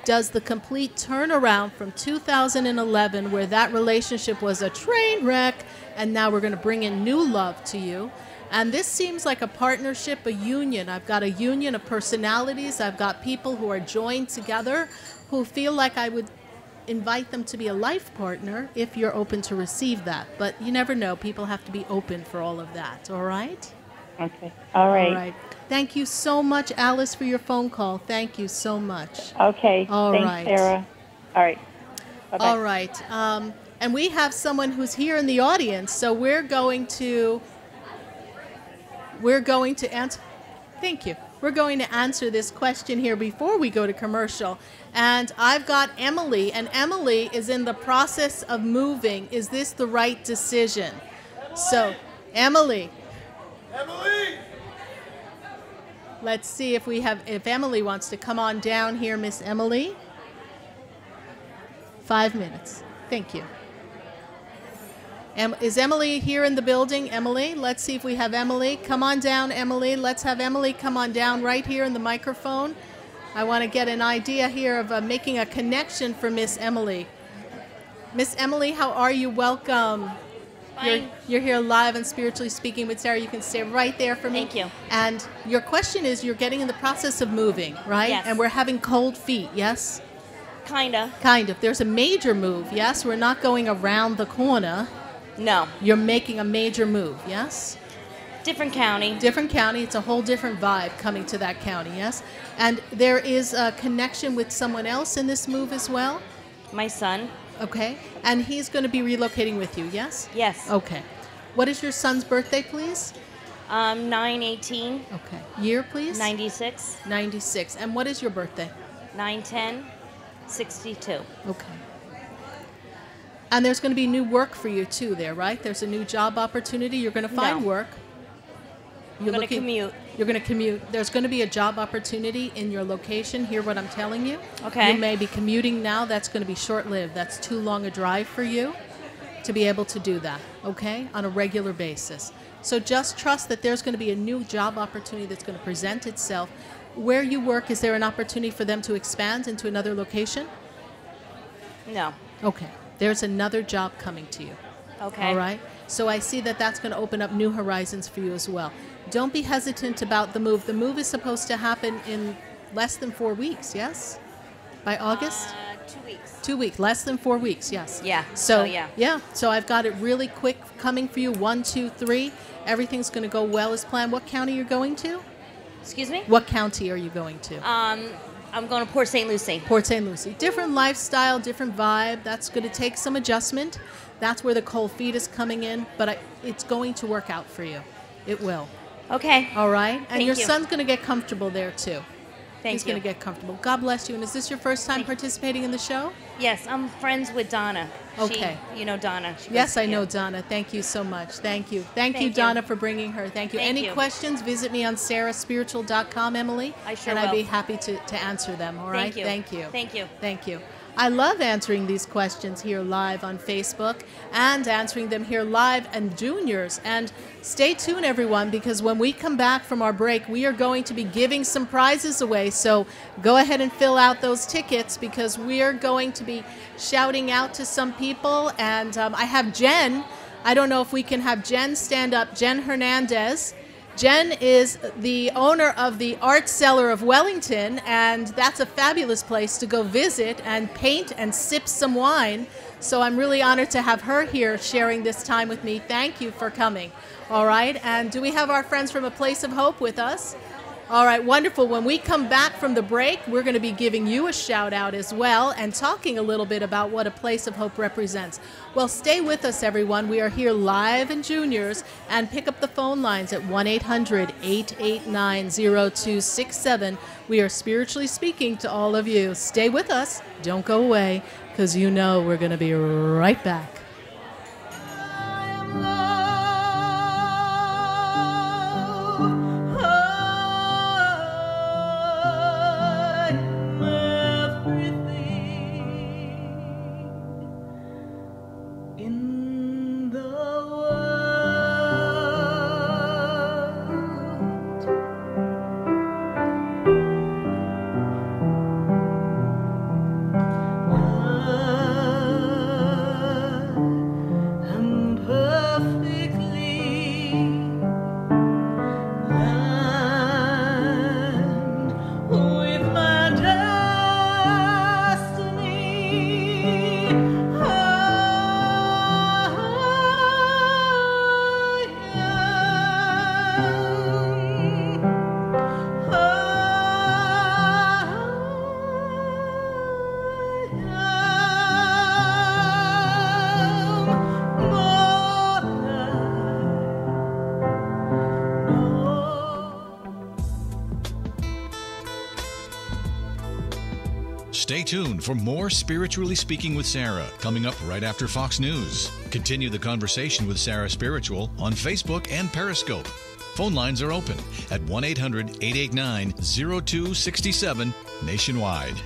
does the complete turnaround from 2011, where that relationship was a train wreck, and now we're going to bring in new love to you. And this seems like a partnership, a union. I've got a union of personalities. I've got people who are joined together who feel like I would invite them to be a life partner if you're open to receive that. But you never know. People have to be open for all of that. All right? Okay. All right. All right. Thank you so much, Alice, for your phone call. Thank you so much. Okay. All Thanks, right. Sarah. All right. Bye-bye. All right. And we have someone who's here in the audience, so we're going to answer. Thank you. We're going to answer this question here before we go to commercial. And I've got Emily, and Emily is in the process of moving. Is this the right decision? So, Emily. Let's see if Emily wants to come on down here, Miss Emily. 5 minutes. Thank you. Is Emily here in the building? Emily, let's see if we have Emily. Come on down, Emily. Let's have Emily come on down right here in the microphone. I want to get an idea here of making a connection for Miss Emily. Miss Emily, how are you? Welcome. Fine. You're here live and Spiritually Speaking with Sarah. You can stay right there for me. Thank you. And your question is, you're getting in the process of moving, right? Yes. And we're having cold feet, yes? Kinda. Kind of. There's a major move, yes? We're not going around the corner. No. You're making a major move, yes? Different county. Different county. It's a whole different vibe coming to that county, yes? And there is a connection with someone else in this move as well? My son. Okay. And he's going to be relocating with you, yes? Yes. Okay. What is your son's birthday, please? 9/18. Okay. Year, please? 96. 96. And what is your birthday? 9/10/62. Okay. And there's going to be new work for you, too, there, right? There's a new job opportunity. You're going to find work. I'm going to commute. You're going to commute. There's going to be a job opportunity in your location. Hear what I'm telling you? Okay. You may be commuting now. That's going to be short-lived. That's too long a drive for you to be able to do that, okay, on a regular basis. So just trust that there's going to be a new job opportunity that's going to present itself. Where you work, is there an opportunity for them to expand into another location? No. Okay. There's another job coming to you. Okay. All right? So I see that that's going to open up new horizons for you as well. Don't be hesitant about the move. The move is supposed to happen in less than 4 weeks, yes? By August? 2 weeks. 2 weeks. Less than 4 weeks, yes. Yeah. So, yeah. Yeah. So I've got it really quick coming for you. 1, 2, 3. Everything's going to go well as planned. What county are you going to? Excuse me? What county are you going to? I'm going to Port St. Lucie. Port St. Lucie. Different lifestyle, different vibe. That's going to take some adjustment. That's where the cold feet is coming in, but it's going to work out for you. It will. Okay. All right? And Thank your you. son's going to get comfortable there, too. He's going to get comfortable. God bless you. And is this your first time participating in the show? Yes, I'm friends with Donna. Okay. You know Donna. Yes, I know Donna. Thank you so much. Thank you. Thank you, Donna, for bringing her. Thank you. Any questions, visit me on sarahspiritual.com, Emily. I sure and will. I'd be happy to answer them, all right? Thank you. Thank you. Thank you. Thank you. I love answering these questions here live on Facebook and answering them here live and Juniors. And stay tuned, everyone, because when we come back from our break, we are going to be giving some prizes away. So go ahead and fill out those tickets because we are going to be shouting out to some people. And I have Jen. I don't know if we can have Jen stand up. Jen Hernandez. Jen is the owner of the Art Cellar of Wellington, and that's a fabulous place to go visit and paint and sip some wine. So I'm really honored to have her here sharing this time with me. Thank you for coming. All right, and do we have our friends from A Place of Hope with us? All right, wonderful. When we come back from the break, we're going to be giving you a shout out as well and talking a little bit about what A Place of Hope represents. Well, stay with us, everyone. We are here live in Juniors, and pick up the phone lines at 1-800-889-0267. We are spiritually speaking to all of you. Stay with us. Don't go away, because you know we're going to be right back. Stay tuned for more Spiritually Speaking with Sarah, coming up right after Fox News. Continue the conversation with Sarah Spiritual on Facebook and Periscope. Phone lines are open at 1-800-889-0267 nationwide.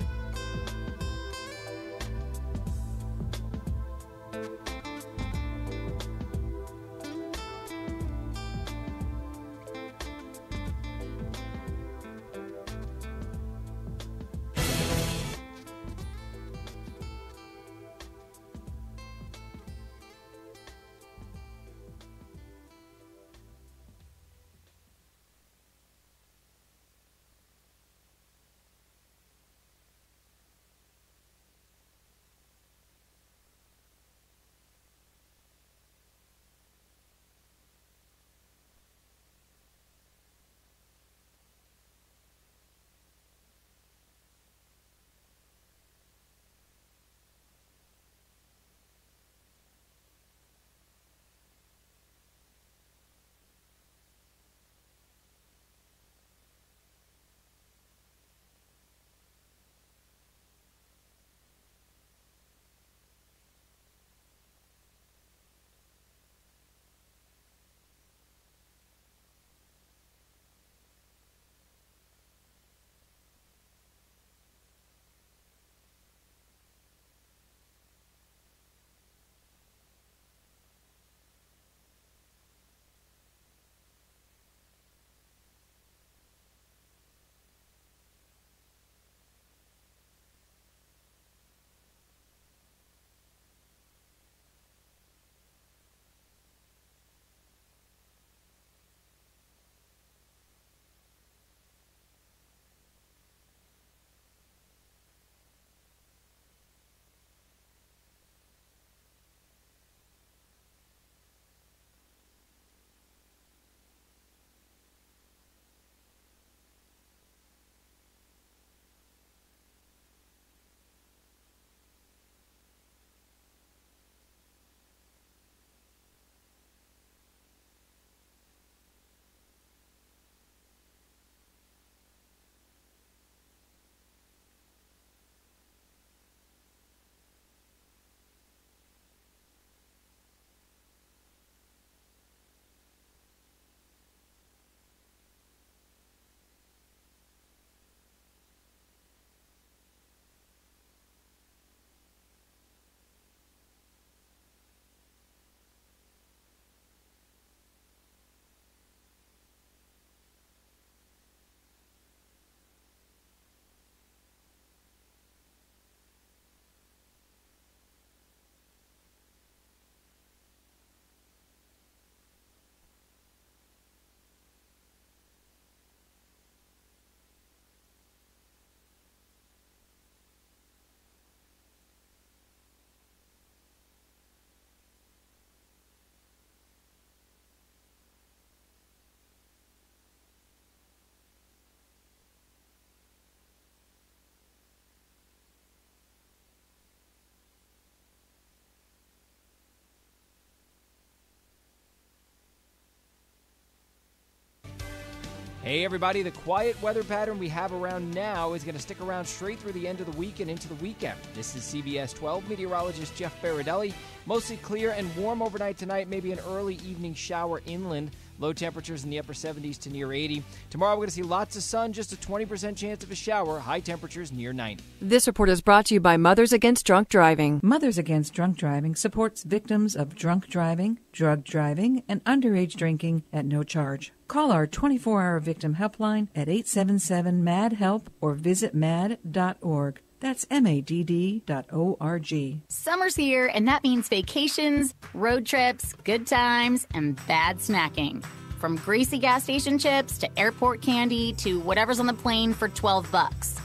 Hey everybody, the quiet weather pattern we have around now is going to stick around straight through the end of the week and into the weekend. This is CBS 12 meteorologist Jeff Baradelli. Mostly clear and warm overnight tonight, maybe an early evening shower inland. Low temperatures in the upper 70s to near 80. Tomorrow we're going to see lots of sun, just a 20% chance of a shower, high temperatures near 90. This report is brought to you by Mothers Against Drunk Driving. Mothers Against Drunk Driving supports victims of drunk driving, drug driving, and underage drinking at no charge. Call our 24-hour victim helpline at 877-MAD-HELP or visit mad.org. That's MADD.org. Summer's here, and that means vacations, road trips, good times, and bad snacking. From greasy gas station chips to airport candy to whatever's on the plane for $12.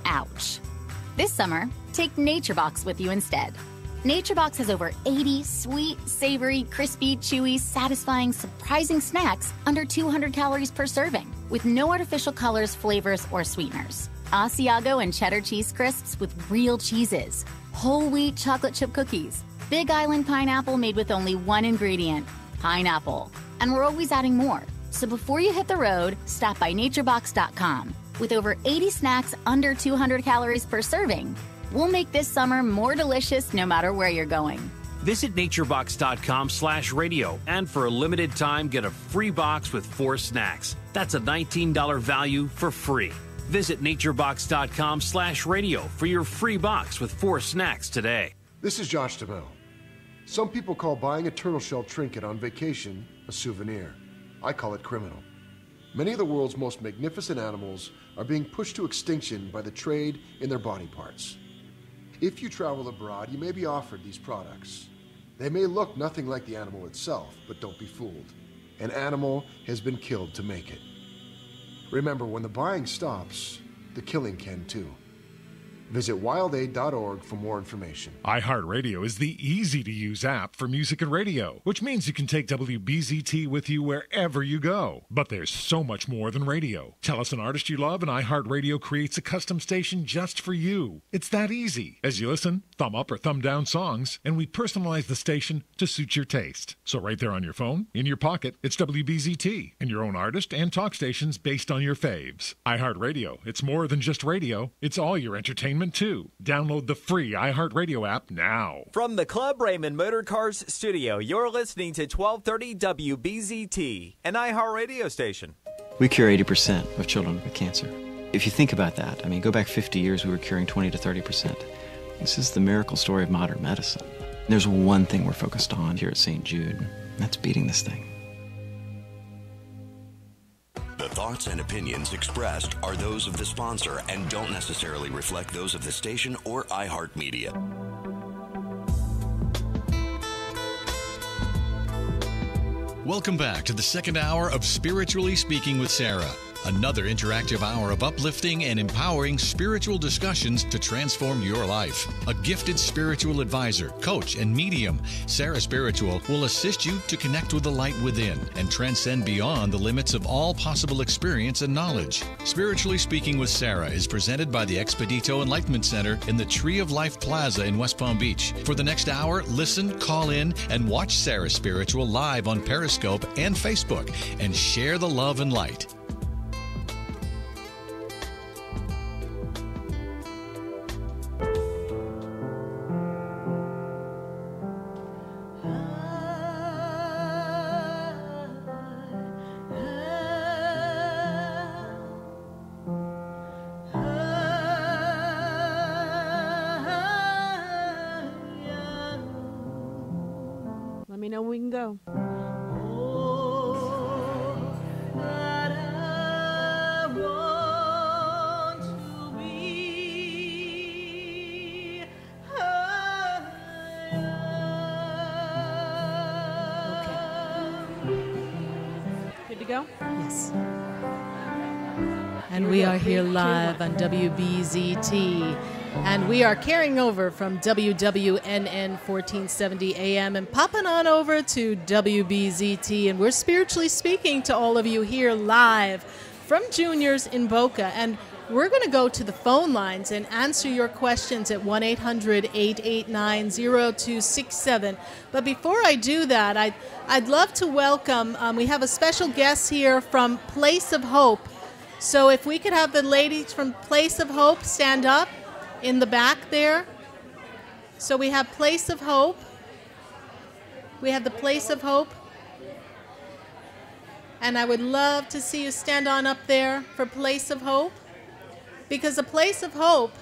Ouch. This summer, take NatureBox with you instead. NatureBox has over 80 sweet, savory, crispy, chewy, satisfying, surprising snacks under 200 calories per serving, with no artificial colors, flavors, or sweeteners. Asiago and cheddar cheese crisps with real cheeses, whole wheat chocolate chip cookies, Big Island pineapple made with only one ingredient, pineapple. And we're always adding more. So before you hit the road, stop by naturebox.com. With over 80 snacks under 200 calories per serving, we'll make this summer more delicious no matter where you're going. Visit naturebox.com/radio and for a limited time get a free box with 4 snacks. That's a $19 value for free. Visit naturebox.com/radio for your free box with 4 snacks today. This is Josh Duhamel. Some people call buying a turtle shell trinket on vacation a souvenir. I call it criminal. Many of the world's most magnificent animals are being pushed to extinction by the trade in their body parts. If you travel abroad, you may be offered these products. They may look nothing like the animal itself, but don't be fooled. An animal has been killed to make it. Remember, when the buying stops, the killing can too. Visit wildaid.org for more information. iHeartRadio is the easy-to-use app for music and radio, which means you can take WBZT with you wherever you go. But there's so much more than radio. Tell us an artist you love, and iHeartRadio creates a custom station just for you. It's that easy. As you listen, thumb up or thumb down songs, and we personalize the station to suit your taste. So right there on your phone, in your pocket, it's WBZT, and your own artist and talk stations based on your faves. iHeartRadio, it's more than just radio. It's all your entertainment too. Download the free iHeartRadio app now. From the Club Raymond Motor Cars studio, you're listening to 1230 WBZT, an iHeartRadio station. We cure 80% of children with cancer. If you think about that, I mean, go back 50 years, we were curing 20 to 30%. This is the miracle story of modern medicine. There's one thing we're focused on here at St. Jude, and that's beating this thing. The thoughts and opinions expressed are those of the sponsor and don't necessarily reflect those of the station or iHeartMedia. Welcome back to the second hour of Spiritually Speaking with Sarah. Another interactive hour of uplifting and empowering spiritual discussions to transform your life. A gifted spiritual advisor, coach, and medium, Sarah Spiritual will assist you to connect with the light within and transcend beyond the limits of all possible experience and knowledge. Spiritually Speaking with Sarah is presented by the Expedito Enlightenment Center in the Tree of Life Plaza in West Palm Beach. For the next hour, listen, call in, and watch Sarah Spiritual live on Periscope and Facebook, and share the love and light. Let me know when we can go. Good to go? Yes. And we are here live on WBZT. And we are carrying over from WWNN 1470 AM and popping on over to WBZT. And we're spiritually speaking to all of you here live from Junior's in Boca. And we're going to go to the phone lines and answer your questions at 1-800-889-0267. But before I do that, I'd love to welcome, we have a special guest here from Place of Hope. So if we could have the ladies from Place of Hope stand up in the back there. So we have Place of Hope. We have the Place of Hope. And I would love to see you stand on up there for Place of Hope. Because the Place of Hope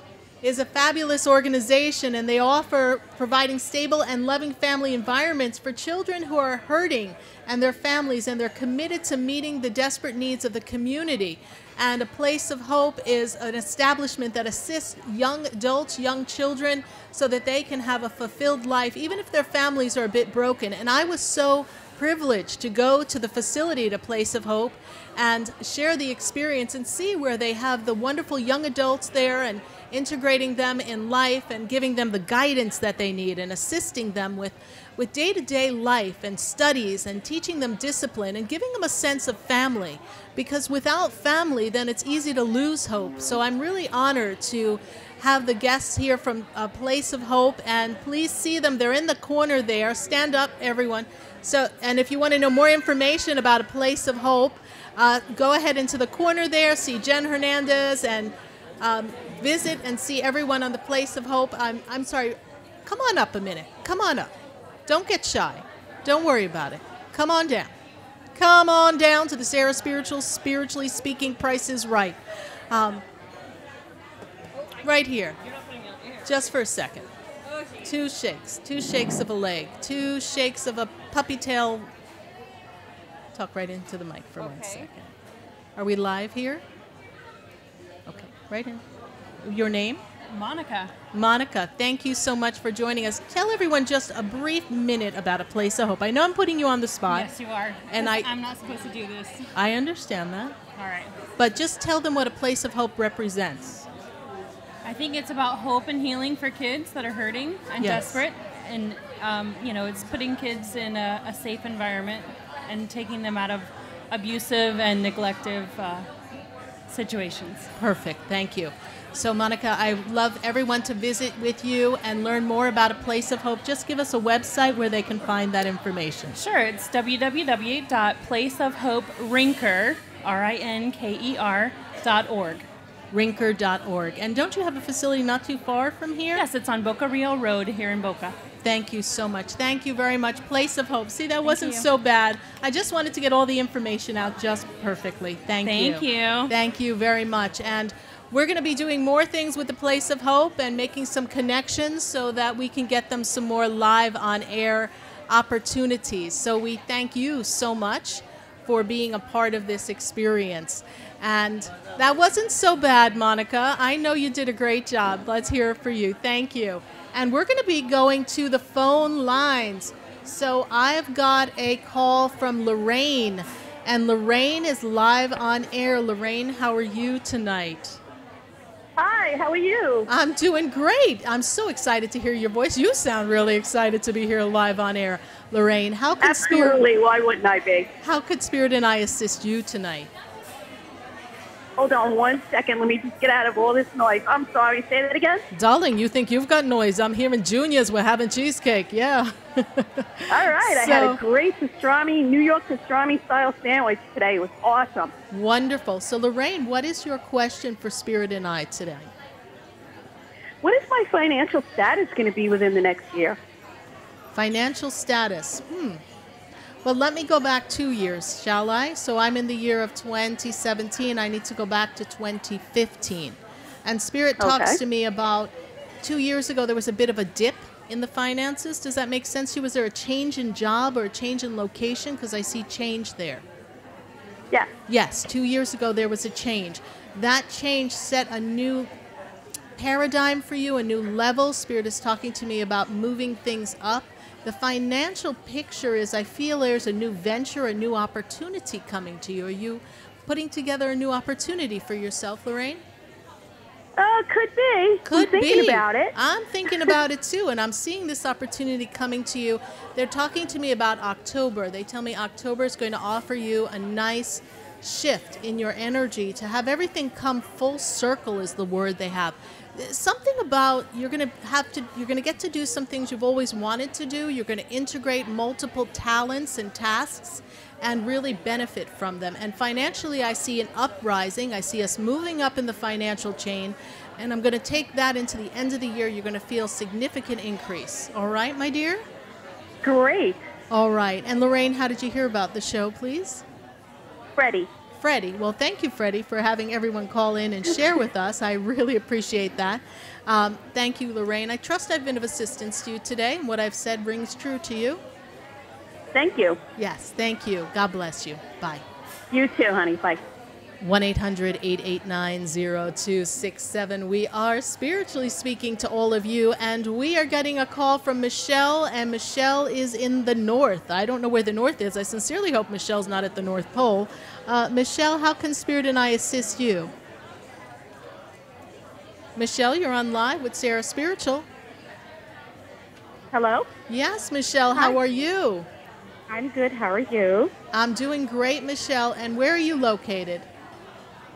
is a fabulous organization, and they offer providing stable and loving family environments for children who are hurting and their families, and they're committed to meeting the desperate needs of the community. And a Place of Hope is an establishment that assists young adults, young children, so that they can have a fulfilled life, even if their families are a bit broken. And I was so privileged to go to the facility at a Place of Hope and share the experience and see where they have the wonderful young adults there and integrating them in life and giving them the guidance that they need and assisting them with day-to-day life and studies and teaching them discipline and giving them a sense of family. Because without family, then it's easy to lose hope. So I'm really honored to have the guests here from a Place of Hope, and please see them. They're in the corner there. Stand up, everyone. So, and if you want to know more information about a Place of Hope, go ahead into the corner there, see Jen Hernandez, and visit and see everyone on the Place of Hope. I'm sorry, come on up a minute. Come on up. Don't get shy. Don't worry about it. Come on down. Come on down to the Sarah Spiritually Speaking Price is Right. Right here. Just for a second. 2 shakes. 2 shakes of a leg. 2 shakes of a puppy tail. Talk right into the mic for 1 second. Are we live here? Okay, right in. Your name? Monica. Monica, thank you so much for joining us. Tell everyone just a brief minute about a Place of Hope. I know I'm putting you on the spot. Yes, you are. And I'm not supposed to do this. I understand that. All right. But just tell them what a Place of Hope represents. I think it's about hope and healing for kids that are hurting and desperate. And, it's putting kids in a safe environment and taking them out of abusive and neglective situations. Perfect. Thank you. So, Monica, I love everyone to visit with you and learn more about a Place of Hope. Just give us a website where they can find that information. Sure. It's www.placeofhope.org. Rinker.org. And don't you have a facility not too far from here? Yes, it's on Boca Rio Road here in Boca. Thank you so much. Thank you very much. Place of Hope. See, that wasn't so bad. I just wanted to get all the information out just perfectly. Thank you. Thank you. Thank you very much. And we're going to be doing more things with the Place of Hope and making some connections so that we can get them some more live on-air opportunities. So we thank you so much for being a part of this experience. And that wasn't so bad, Monica. I know you did a great job. Let's hear it for you. Thank you. And we're going to be going to the phone lines. So I've got a call from Lorraine. And Lorraine is live on air. Lorraine, how are you tonight? Hi, how are you? I'm doing great. I'm so excited to hear your voice. You sound really excited to be here live on air. Lorraine, how could Absolutely. Why wouldn't I be? How could Spirit and I assist you tonight? Hold on 1 second. Let me just get out of all this noise. I'm sorry. Say that again? Darling, you think you've got noise. I'm hearing Juniors. We're having cheesecake. Yeah. All right. I had a great pastrami, New York pastrami style sandwich today. It was awesome. Wonderful. So, Lorraine, what is your question for Spirit and I today? What is my financial status going to be within the next year? Financial status. Well, let me go back 2 years, shall I? So I'm in the year of 2017. I need to go back to 2015. And Spirit talks to me about 2 years ago, there was a bit of a dip in the finances. Does that make sense to you? Was there a change in job or a change in location? Because I see change there. Yeah. Yes, 2 years ago there was a change. That change set a new paradigm for you, a new level. Spirit is talking to me about moving things up. The financial picture is I feel there's a new venture, a new opportunity coming to you. Are you putting together a new opportunity for yourself, Lorraine? Could be. Could I'm thinking about it. I'm thinking about it too, and I'm seeing this opportunity coming to you. They're talking to me about October. They tell me October is going to offer you a nice shift in your energy to have everything come full circle is the word they have. Something about you're going to get to do some things you've always wanted to do. You're going to integrate multiple talents and tasks and really benefit from them. And financially, I see an uprising. I see us moving up in the financial chain, and I'm going to take that into the end of the year. You're going to feel significant increase. All right, my dear? Great. All right. And Lorraine, how did you hear about the show, please? Freddie. Freddie. Well, thank you, Freddie, for having everyone call in and share with us. I really appreciate that. Thank you, Lorraine. I trust I've been of assistance to you today, and what I've said rings true to you. Thank you. Yes, thank you. God bless you. Bye. You too, honey. Bye. 1-800-889-0267. We are spiritually speaking to all of you, and we are getting a call from Michelle, and Michelle is in the north. I don't know where the north is. I sincerely hope Michelle's not at the North Pole. Michelle, how can Spirit and I assist you? Michelle, you're on live with Sarah Spiritual. Hello? Yes, Michelle, Hi. how are you? I'm good. How are you? I'm doing great, Michelle. And where are you located?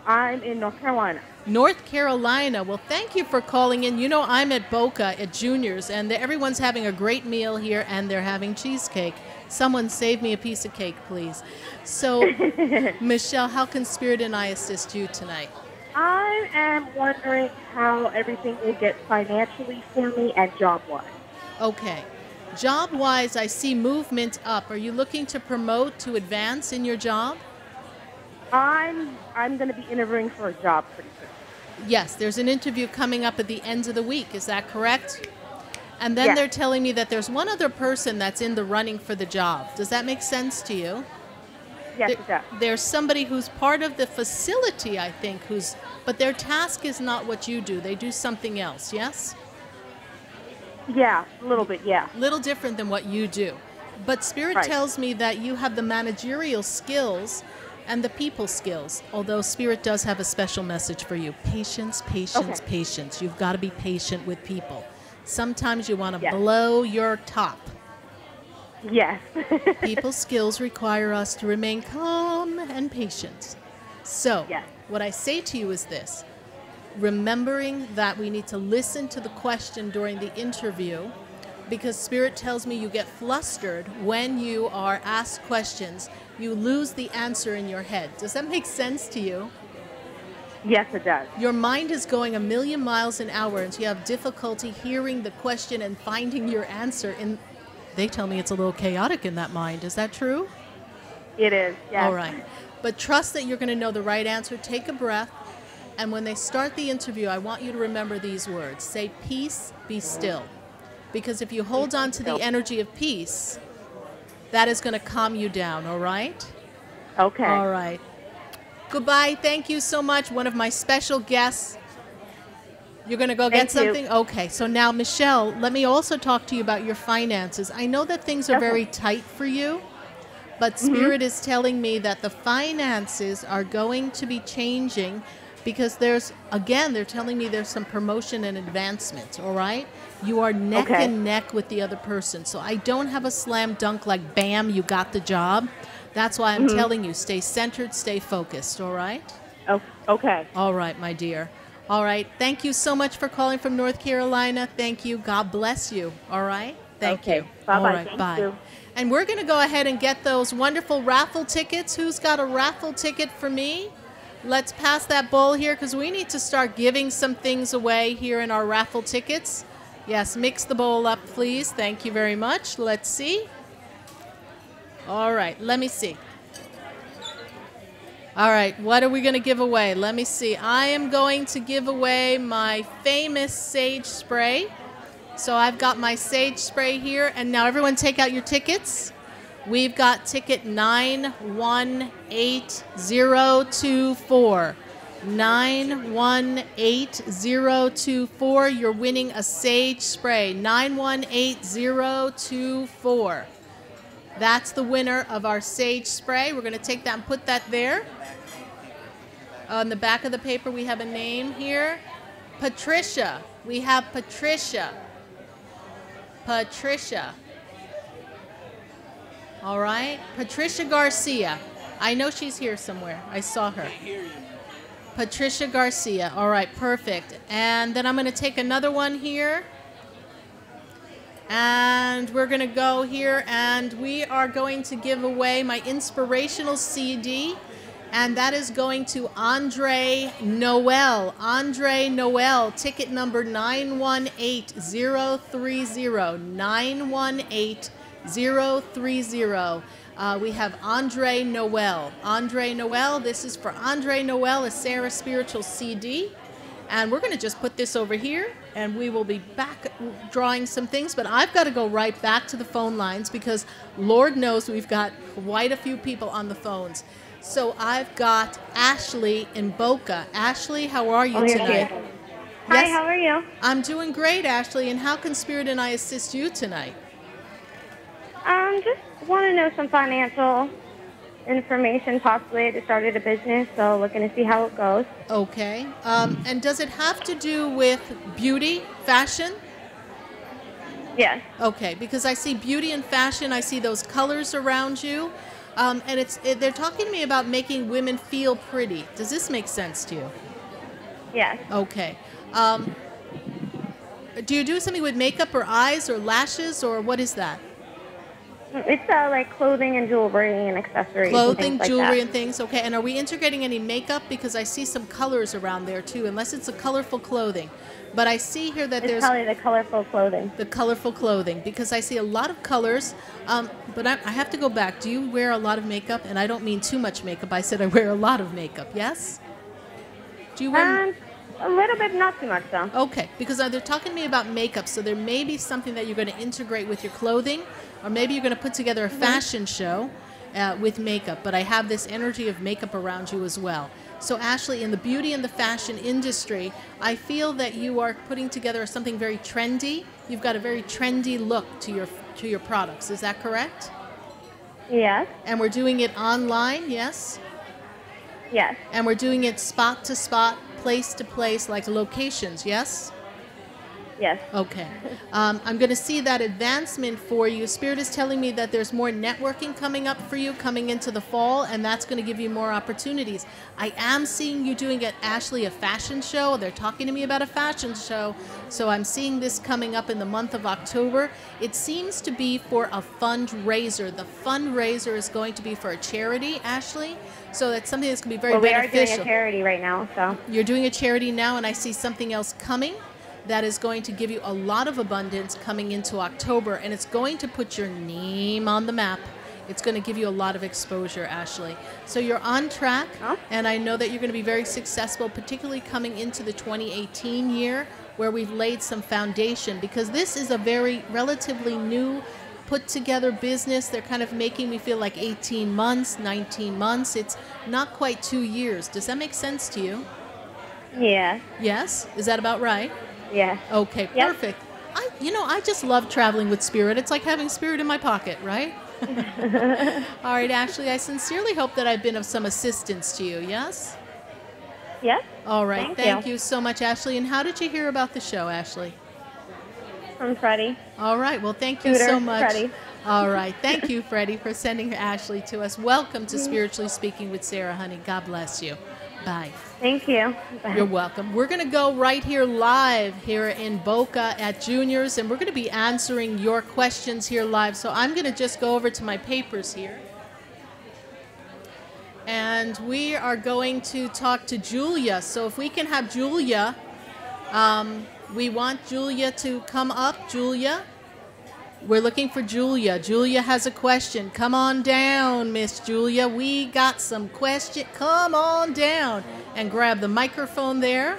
I'm in North Carolina. North Carolina. Well, thank you for calling in. You know, I'm at Boca at Junior's, and everyone's having a great meal here, and they're having cheesecake. Someone save me a piece of cake, please. So, Michelle, how can Spirit and I assist you tonight? I am wondering how everything will get financially for me and job-wise. Okay. Job-wise, I see movement up. Are you looking to promote, to advance in your job? I'm going to be interviewing for a job pretty soon. Yes, there's an interview coming up at the end of the week. Is that correct? And then Yes. they're telling me that there's one other person that's in the running for the job. Does that make sense to you? Yes, it does. There's somebody who's part of the facility, I think, but their task is not what you do. They do something else, yes? Yeah, a little bit, yeah. Little different than what you do. But Spirit Right. tells me that you have the managerial skills and the people skills, although Spirit does have a special message for you. Patience, patience, Okay. patience. You've got to be patient with people. Sometimes you want to Yes. blow your top. Yes. People skills require us to remain calm and patient. So, what I say to you is this. Remembering that we need to listen to the question during the interview, because Spirit tells me you get flustered when you are asked questions. You lose the answer in your head. Does that make sense to you? Yes, it does. Your mind is going 1,000,000 miles an hour, and so you have difficulty hearing the question and finding your answer. And they tell me it's a little chaotic in that mind. Is that true? It is, yes. All right. But trust that you're going to know the right answer. Take a breath. And when they start the interview, I want you to remember these words. Say, peace, be still. Because if you hold on to the energy of peace, that is going to calm you down, all right? Okay. All right. Goodbye. Thank you so much. One of my special guests. You're going to go get Thank you. something? Okay. So now, Michelle, let me also talk to you about your finances. I know that things are very tight for you, but Spirit is telling me that the finances are going to be changing because they're telling me there's some promotion and advancement, all right? You are neck and neck with the other person. So I don't have a slam dunk like, bam, you got the job. That's why I'm telling you, stay centered, stay focused, all right? Oh, okay. All right, my dear. All right. Thank you so much for calling from North Carolina. Thank you. God bless you. All right? Thank you. Bye-bye. All right, Thank bye. you. And we're going to go ahead and get those wonderful raffle tickets. Who's got a raffle ticket for me? Let's pass that bowl here because we need to start giving some things away here in our raffle tickets. Yes, mix the bowl up, please. Thank you very much. Let's see. All right, let me see. All right, what are we going to give away? Let me see. I am going to give away my famous sage spray. So I've got my sage spray here, and now everyone take out your tickets. We've got ticket 918024. 918024. You're winning a sage spray. 918024. That's the winner of our sage spray. We're going to take that and put that there. On the back of the paper, we have a name here. Patricia. We have Patricia. Patricia. All right. Patricia Garcia. I know she's here somewhere. I saw her. Patricia Garcia. All right, perfect. And then I'm going to take another one here. And we're going to go here, and we are going to give away my inspirational CD, and that is going to Andre Noel. Andre Noel, ticket number 918030. 918030. We have Andre Noel. Andre Noel, this is for Andre Noel, a Sarah Spiritual CD. And we're going to just put this over here, and we will be back drawing some things. But I've got to go right back to the phone lines because Lord knows we've got quite a few people on the phones. So I've got Ashley in Boca. Ashley, how are you tonight? Hi, how are you? I'm doing great, Ashley. And how can Spirit and I assist you tonight? Just want to know some financial information. Possibly I just started a business, so looking to see how it goes. Okay. And does it have to do with beauty, fashion? Yes. Okay, because I see beauty and fashion. I see those colors around you. And they're talking to me about making women feel pretty. Does this make sense to you? Yes. Okay. Do you do something with makeup or eyes or lashes, or what is that? It's like clothing and jewelry and accessories. Clothing, and things jewelry, like and things. Okay. And are we integrating any makeup? Because I see some colors around there too, unless it's a colorful clothing. But I see here that there's probably the colorful clothing. The colorful clothing, because I see a lot of colors. But I have to go back. Do you wear a lot of makeup? And I don't mean too much makeup. I said I wear a lot of makeup. Yes. Do you wear? A little bit, not too much though. Okay, because they're talking to me about makeup, so there may be something that you're going to integrate with your clothing, or maybe you're going to put together a fashion show with makeup. But I have this energy of makeup around you as well. So Ashley, in the beauty and the fashion industry, I feel that you are putting together something very trendy. You've got a very trendy look to your products. Is that correct? Yes. And we're doing it online, yes? Yes. And we're doing it spot to spot, place to place, like locations, yes? Yes. Okay. I'm going to see that advancement for you. Spirit is telling me that there's more networking coming up for you coming into the fall, and that's going to give you more opportunities. I am seeing you doing at Ashley a fashion show. They're talking to me about a fashion show, so I'm seeing this coming up in the month of October. It seems to be for a fundraiser. The fundraiser is going to be for a charity, Ashley. So that's something that's going to be very beneficial. We are doing a charity right now, so. You're doing a charity now, and I see something else coming that is going to give you a lot of abundance coming into October, and it's going to put your name on the map. It's going to give you a lot of exposure, Ashley. So you're on track, and I know that you're going to be very successful, particularly coming into the 2018 year, where we've laid some foundation, because this is a very relatively new put together business. They're kind of making me feel like 18 months, 19 months. It's not quite 2 years. Does that make sense to you? Yeah. Yes? Is that about right? Yeah. Okay, perfect. I just love traveling with Spirit. It's like having Spirit in my pocket, right? All right, Ashley, I sincerely hope that I've been of some assistance to you, yes? Yes. All right, thank you so much, Ashley. And how did you hear about the show, Ashley? From Freddie. All right, well, thank you so much. Freddie. All right, thank you, Freddie, for sending Ashley to us. Welcome to Spiritually Speaking with Sarah, honey. God bless you. Bye. Thank you. Bye. You're welcome. We're going to go right here live here in Boca at Junior's, and we're going to be answering your questions here live. So I'm going to just go over to my papers here. And we are going to talk to Julia. So if we can have Julia, we want Julia to come up. Julia, we're looking for Julia. Julia has a question. Come on down, Miss Julia. We got some question. Come on down and grab the microphone there.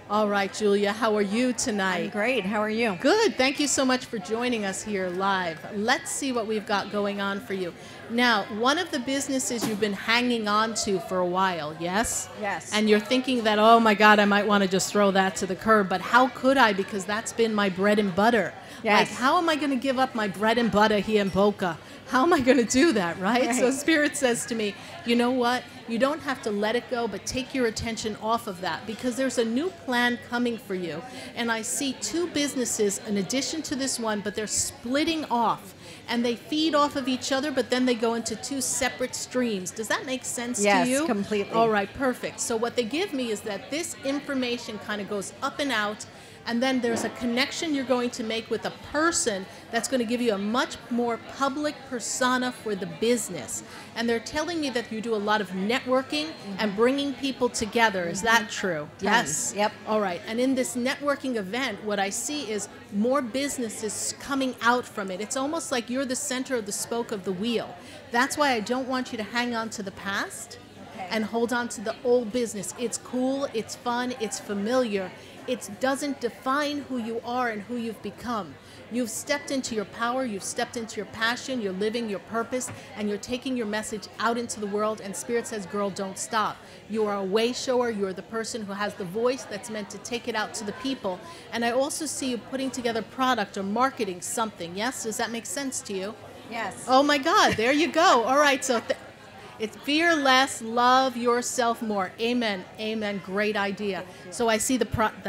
All right, Julia, how are you tonight? I'm great. How are you? Good. Thank you so much for joining us here live. Let's see what we've got going on for you. Now, one of the businesses you've been hanging on to for a while, yes? Yes. And you're thinking that, oh my God, I might want to just throw that to the curb, but how could I? Because that's been my bread and butter. Yes. Like, how am I going to give up my bread and butter here in Boca? How am I going to do that, right? So Spirit says to me, you know what? You don't have to let it go, but take your attention off of that, because there's a new plan coming for you. And I see two businesses in addition to this one, but they're splitting off. and they feed off of each other, but then they go into two separate streams. Does that make sense to you? Yes, completely. All right, perfect. So what they give me is that this information kind of goes up and out, and then there's a connection you're going to make with a person that's going to give you a much more public persona for the business. And they're telling me that you do a lot of networking and bringing people together. Is that true? Yes? Yep. All right. And in this networking event, what I see is more businesses coming out from it. It's almost like you're the center of the spoke of the wheel. That's why I don't want you to hang on to the past and hold on to the old business. It's cool, it's fun, it's familiar. It doesn't define who you are and who you've become. You've stepped into your power, you've stepped into your passion, you're living your purpose, and you're taking your message out into the world, and Spirit says, girl, don't stop. You are a way shower, you're the person who has the voice that's meant to take it out to the people. And I also see you putting together product or marketing something, yes? Does that make sense to you? Yes. Oh my God, there you go. All right, so it's fear less, love yourself more. Amen. Amen. Great idea. So I see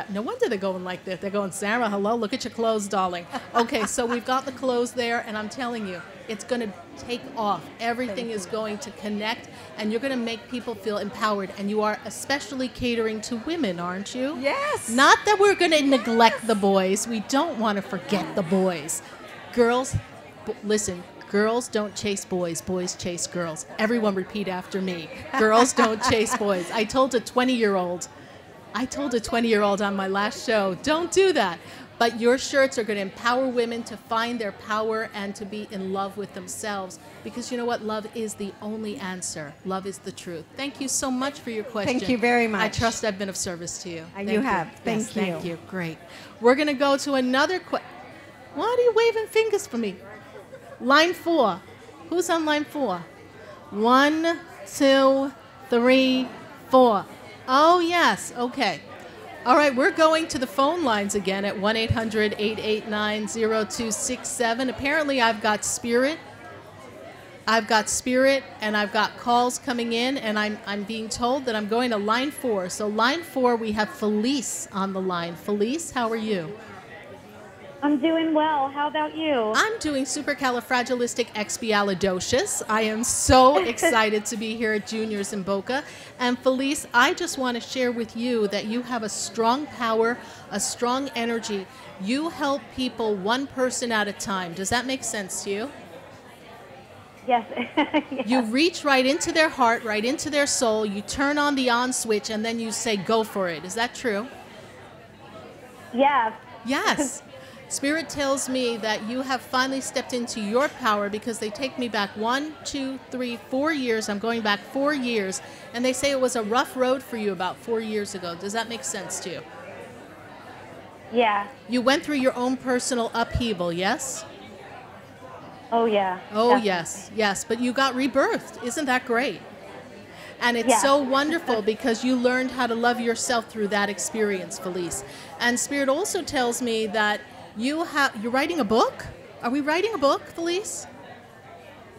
no wonder they're going like this. They're going, Sarah, hello, look at your clothes, darling. Okay, so we've got the clothes there, and I'm telling you, it's going to take off. Everything is going to connect, and you're going to make people feel empowered. And you are especially catering to women, aren't you? Yes. Not that we're going to neglect the boys. We don't want to forget the boys. Girls, listen. Girls don't chase boys, boys chase girls. Everyone repeat after me. Girls don't chase boys. I told a 20-year-old on my last show, don't do that. But your shirts are going to empower women to find their power and to be in love with themselves. Because you know what? Love is the only answer. Love is the truth. Thank you so much for your question. Thank you very much. I trust I've been of service to you. You have. Thank you. Thank you. Great. We're going to go to another question. Why are you waving fingers for me? Line 4. Who's on line 4? 1, 2, 3, 4. Oh, yes. Okay. All right, we're going to the phone lines again at 1-800-889-0267. Apparently, I've got Spirit, and I've got calls coming in, and I'm being told that I'm going to line 4. So line 4, we have Felice on the line. Felice, how are you? I'm doing well. How about you? I'm doing supercalifragilisticexpialidocious. I am so excited to be here at Juniors in Boca. And Felice, I just want to share with you that you have a strong power, a strong energy. You help people one person at a time. Does that make sense to you? Yes. You reach right into their heart, right into their soul. You turn on the on switch, and then you say, go for it. Is that true? Yes. Yes. Spirit tells me that you have finally stepped into your power, because they take me back 1, 2, 3, 4 years. I'm going back 4 years, and they say it was a rough road for you about 4 years ago. Does that make sense to you? Yeah. You went through your own personal upheaval, yes? Oh, yeah. Oh, definitely. yes, yes. But you got rebirthed. Isn't that great? And it's so wonderful because you learned how to love yourself through that experience, Felice. And Spirit also tells me that you're writing a book? Are we writing a book, Felice?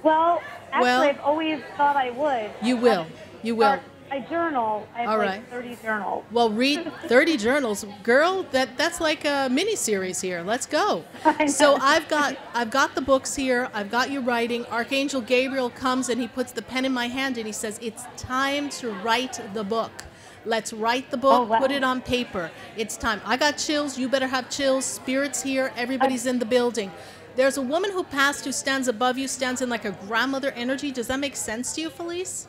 Well, actually, I've always thought I would. You will. You will. I journal. I have like 30 journals. Well, read 30 journals. Girl, that's like a mini-series here. Let's go. So I've got the books here. I've got you writing. Archangel Gabriel comes and he puts the pen in my hand and he says, it's time to write the book. Let's write the book, put it on paper. It's time. I got chills. You better have chills. Spirit's here. Everybody's in the building. There's a woman who passed who stands above you, stands in like a grandmother energy. Does that make sense to you, Felice?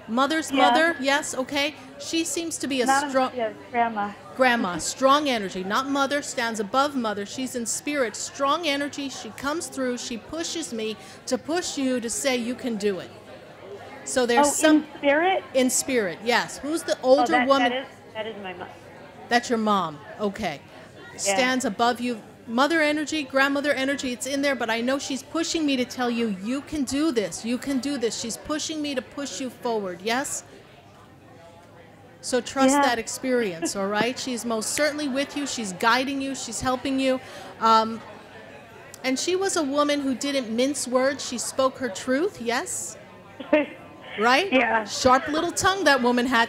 Mother's mother? Yes, okay. She seems to be a strong... grandma. Grandma, strong energy. Not mother, stands above mother. She's in spirit. Strong energy. She comes through. She pushes me to push you to say you can do it. So there's in spirit? In spirit, yes. Who's the older woman? That is my mom. That's your mom. Okay. Stands above you. Mother energy, grandmother energy, it's in there, but I know she's pushing me to tell you, you can do this. You can do this. She's pushing me to push you forward, yes? So trust that experience, all right? She's most certainly with you. She's guiding you. She's helping you. And she was a woman who didn't mince words. She spoke her truth, yes? Right? Yeah. Sharp little tongue that woman had.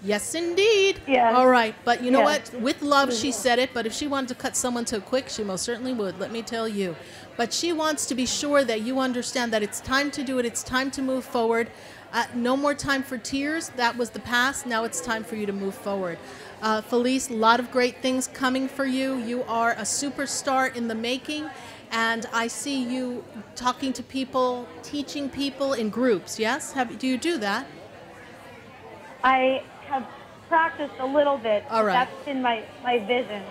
Yes, indeed. Yeah. All right. But you know what? With love, she said it. But if she wanted to cut someone too quick, she most certainly would. Let me tell you. But she wants to be sure that you understand that it's time to do it. It's time to move forward. No more time for tears. That was the past. Now it's time for you to move forward. Felice, a lot of great things coming for you. You are a superstar in the making. And I see you talking to people, teaching people in groups, yes? Do you do that? I have practiced a little bit. All right. That's been my vision.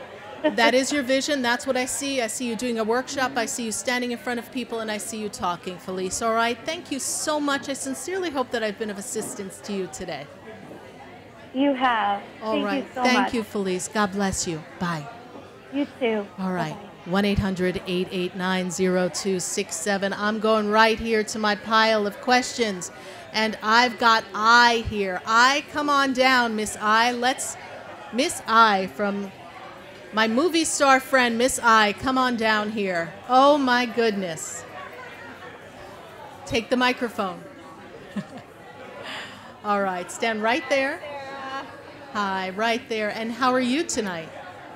That is your vision. That's what I see. I see you doing a workshop. I see you standing in front of people, and I see you talking, Felice. All right. Thank you so much. I sincerely hope that I've been of assistance to you today. You have. All right. Thank you so much. Thank you, Felice. God bless you. Bye. You too. All right. Bye-bye. 1-800-889-0267. I'm going right here to my pile of questions. And I've got I here. I, come on down, Miss I. Miss I from my movie star friend, Miss I, come on down here. Oh, my goodness. Take the microphone. All right. Stand right there. Hi, right there. And how are you tonight?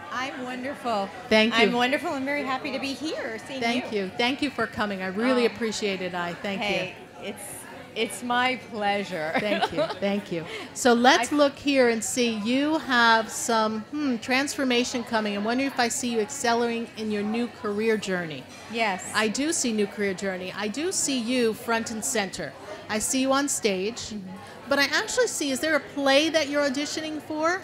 I'm wonderful. Thank you. I'm wonderful and very happy to be here seeing you. Thank you. Thank you for coming. I really appreciate it. Thank you. It's my pleasure. Thank you. Thank you. So let's look here and see. You have some transformation coming. I'm wondering if I see you accelerating in your new career journey. Yes. I do see new career journey. I do see you front and center. I see you on stage. But I actually see, is there a play that you're auditioning for?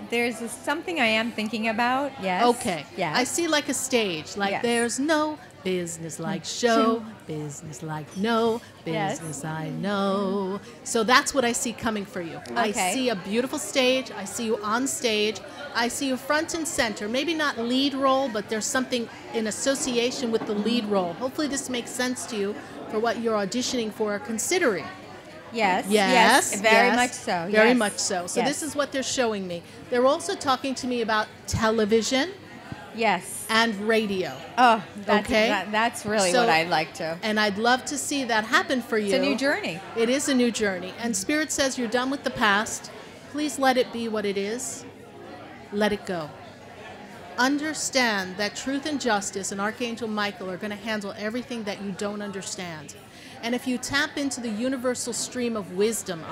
There's something I am thinking about, yes. Okay. Yes. I see like a stage, like there's no business like show, business like no, business I know. So that's what I see coming for you. Okay. I see a beautiful stage. I see you on stage. I see you front and center. Maybe not lead role, but there's something in association with the lead role. Hopefully this makes sense to you for what you're auditioning for or considering. Yes. Yes. Very much so. Very yes. much so. So yes. this is what they're showing me. They're also talking to me about television. Yes. And radio. Oh, okay. That's really what I'd like to. And I'd love to see that happen for you. It's a new journey. It is a new journey. And Spirit says you're done with the past. Please let it be what it is. Let it go. Understand that truth and justice and Archangel Michael are going to handle everything that you don't understand. And if you tap into the universal stream of wisdom,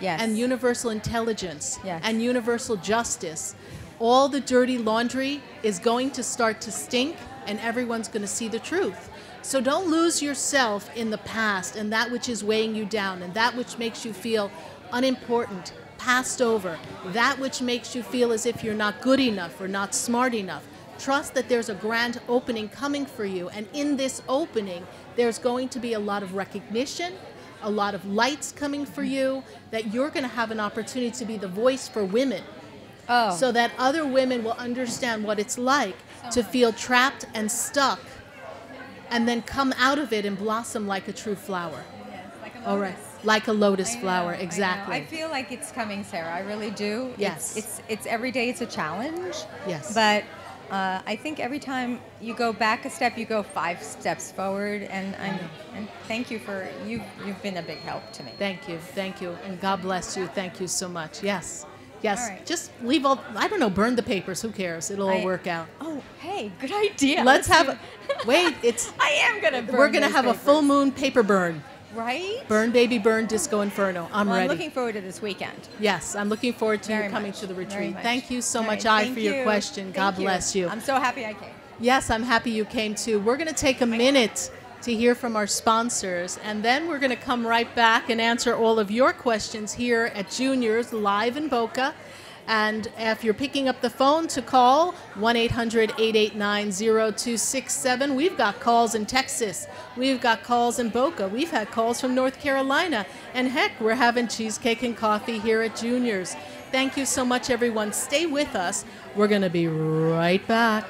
and universal intelligence, and universal justice, all the dirty laundry is going to start to stink, and everyone's going to see the truth. So don't lose yourself in the past and that which is weighing you down and that which makes you feel unimportant, passed over, that which makes you feel as if you're not good enough or not smart enough. Trust that there's a grand opening coming for you, and in this opening, there's going to be a lot of recognition, a lot of lights coming for you, that you're going to have an opportunity to be the voice for women. So that other women will understand what it's like to feel trapped and stuck and then come out of it and blossom like a true flower. Yes, like a lotus. All right. Like a lotus flower, exactly. I feel like it's coming, Sarah. I really do. Yes. It's every day it's a challenge. Yes. But I think every time you go back a step, you go 5 steps forward. And thank you for you've been a big help to me. Thank you, and God bless you. Thank you so much. Yes. Yes, all right. Just leave burn the papers. Who cares? It'll all work out. Oh, hey, good idea. Let's have wait, it's... I am going to burn We're going to have papers. a full moon paper burn. Right? Burn, baby, burn, Disco Inferno. I'm ready. I'm looking forward to this weekend. Yes, I'm looking forward to you coming to the retreat. Thank you so much, for your question. God bless you. I'm so happy I came. Yes, I'm happy you came too. We're going to take a minute to hear from our sponsors, and then we're going to come right back and answer all of your questions here at Juniors live in Boca. And if you're picking up the phone to call, 1-800-889-0267. We've got calls in Texas. We've got calls in Boca. We've had calls from North Carolina. And heck, we're having cheesecake and coffee here at Juniors. Thank you so much, everyone. Stay with us. We're going to be right back.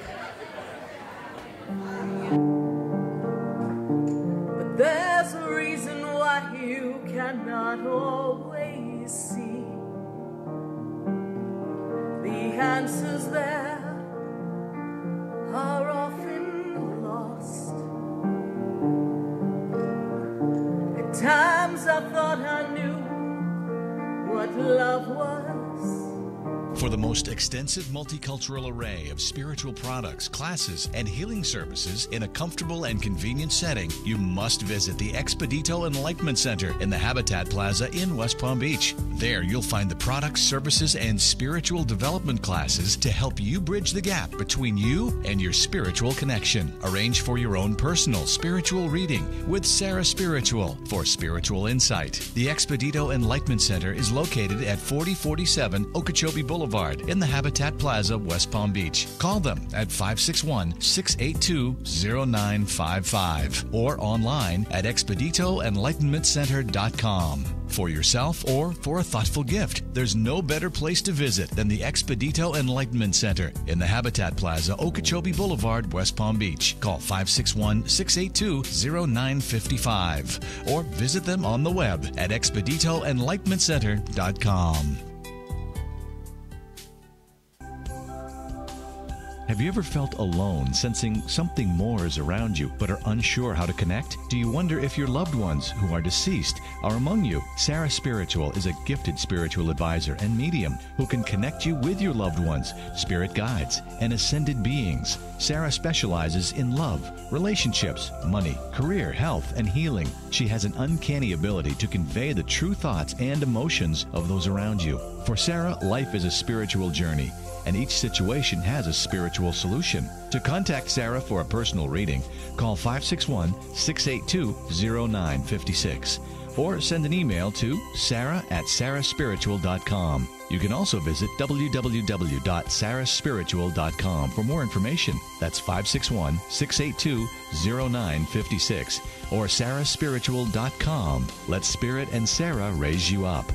But there's a reason why you cannot always see. The answers there are often lost. At times I thought I knew what love was. For the most extensive multicultural array of spiritual products, classes, and healing services in a comfortable and convenient setting, you must visit the Expedito Enlightenment Center in the Habitat Plaza in West Palm Beach. There you'll find the products, services, and spiritual development classes to help you bridge the gap between you and your spiritual connection. Arrange for your own personal spiritual reading with Sarah Spiritual for spiritual insight. The Expedito Enlightenment Center is located at 4047 Okeechobee Boulevard in the Habitat Plaza, West Palm Beach. Call them at 561-682-0955 or online at expeditoenlightenmentcenter.com. For yourself or for a thoughtful gift, there's no better place to visit than the Expedito Enlightenment Center in the Habitat Plaza, Okeechobee Boulevard, West Palm Beach. Call 561-682-0955 or visit them on the web at expeditoenlightenmentcenter.com. Have you ever felt alone, sensing something more is around you, but are unsure how to connect? Do you wonder if your loved ones who are deceased are among you? Sarah Spiritual is a gifted spiritual advisor and medium who can connect you with your loved ones, spirit guides, and ascended beings. Sarah specializes in love, relationships, money, career, health, and healing. She has an uncanny ability to convey the true thoughts and emotions of those around you. For Sarah, life is a spiritual journey, and each situation has a spiritual solution. To contact Sarah for a personal reading, call 561-682-0956 or send an email to sarah@sarahspiritual.com. You can also visit www.sarahspiritual.com for more information. That's 561-682-0956 or sarahspiritual.com. Let Spirit and Sarah raise you up.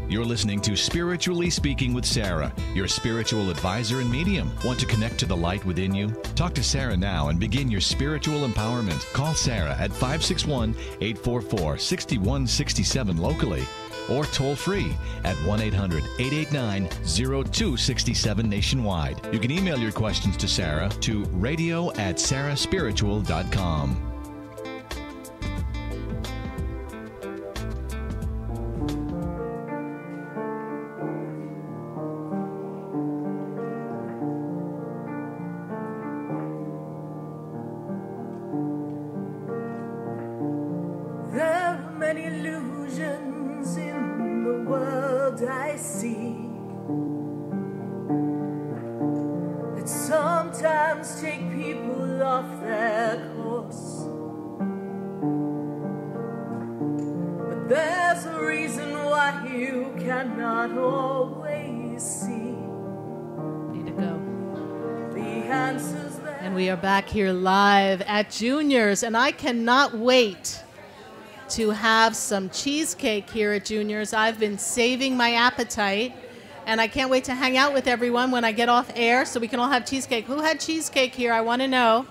You're listening to Spiritually Speaking with Sarah, your spiritual advisor and medium. Want to connect to the light within you? Talk to Sarah now and begin your spiritual empowerment. Call Sarah at 561-844-6167 locally or toll free at 1-800-889-0267 nationwide. You can email your questions to Sarah to radio@sarahspiritual.com. Back here live at Junior's, and I cannot wait to have some cheesecake here at Junior's. I've been saving my appetite, and I can't wait to hang out with everyone when I get off air so we can all have cheesecake. Who had cheesecake here? I want to know.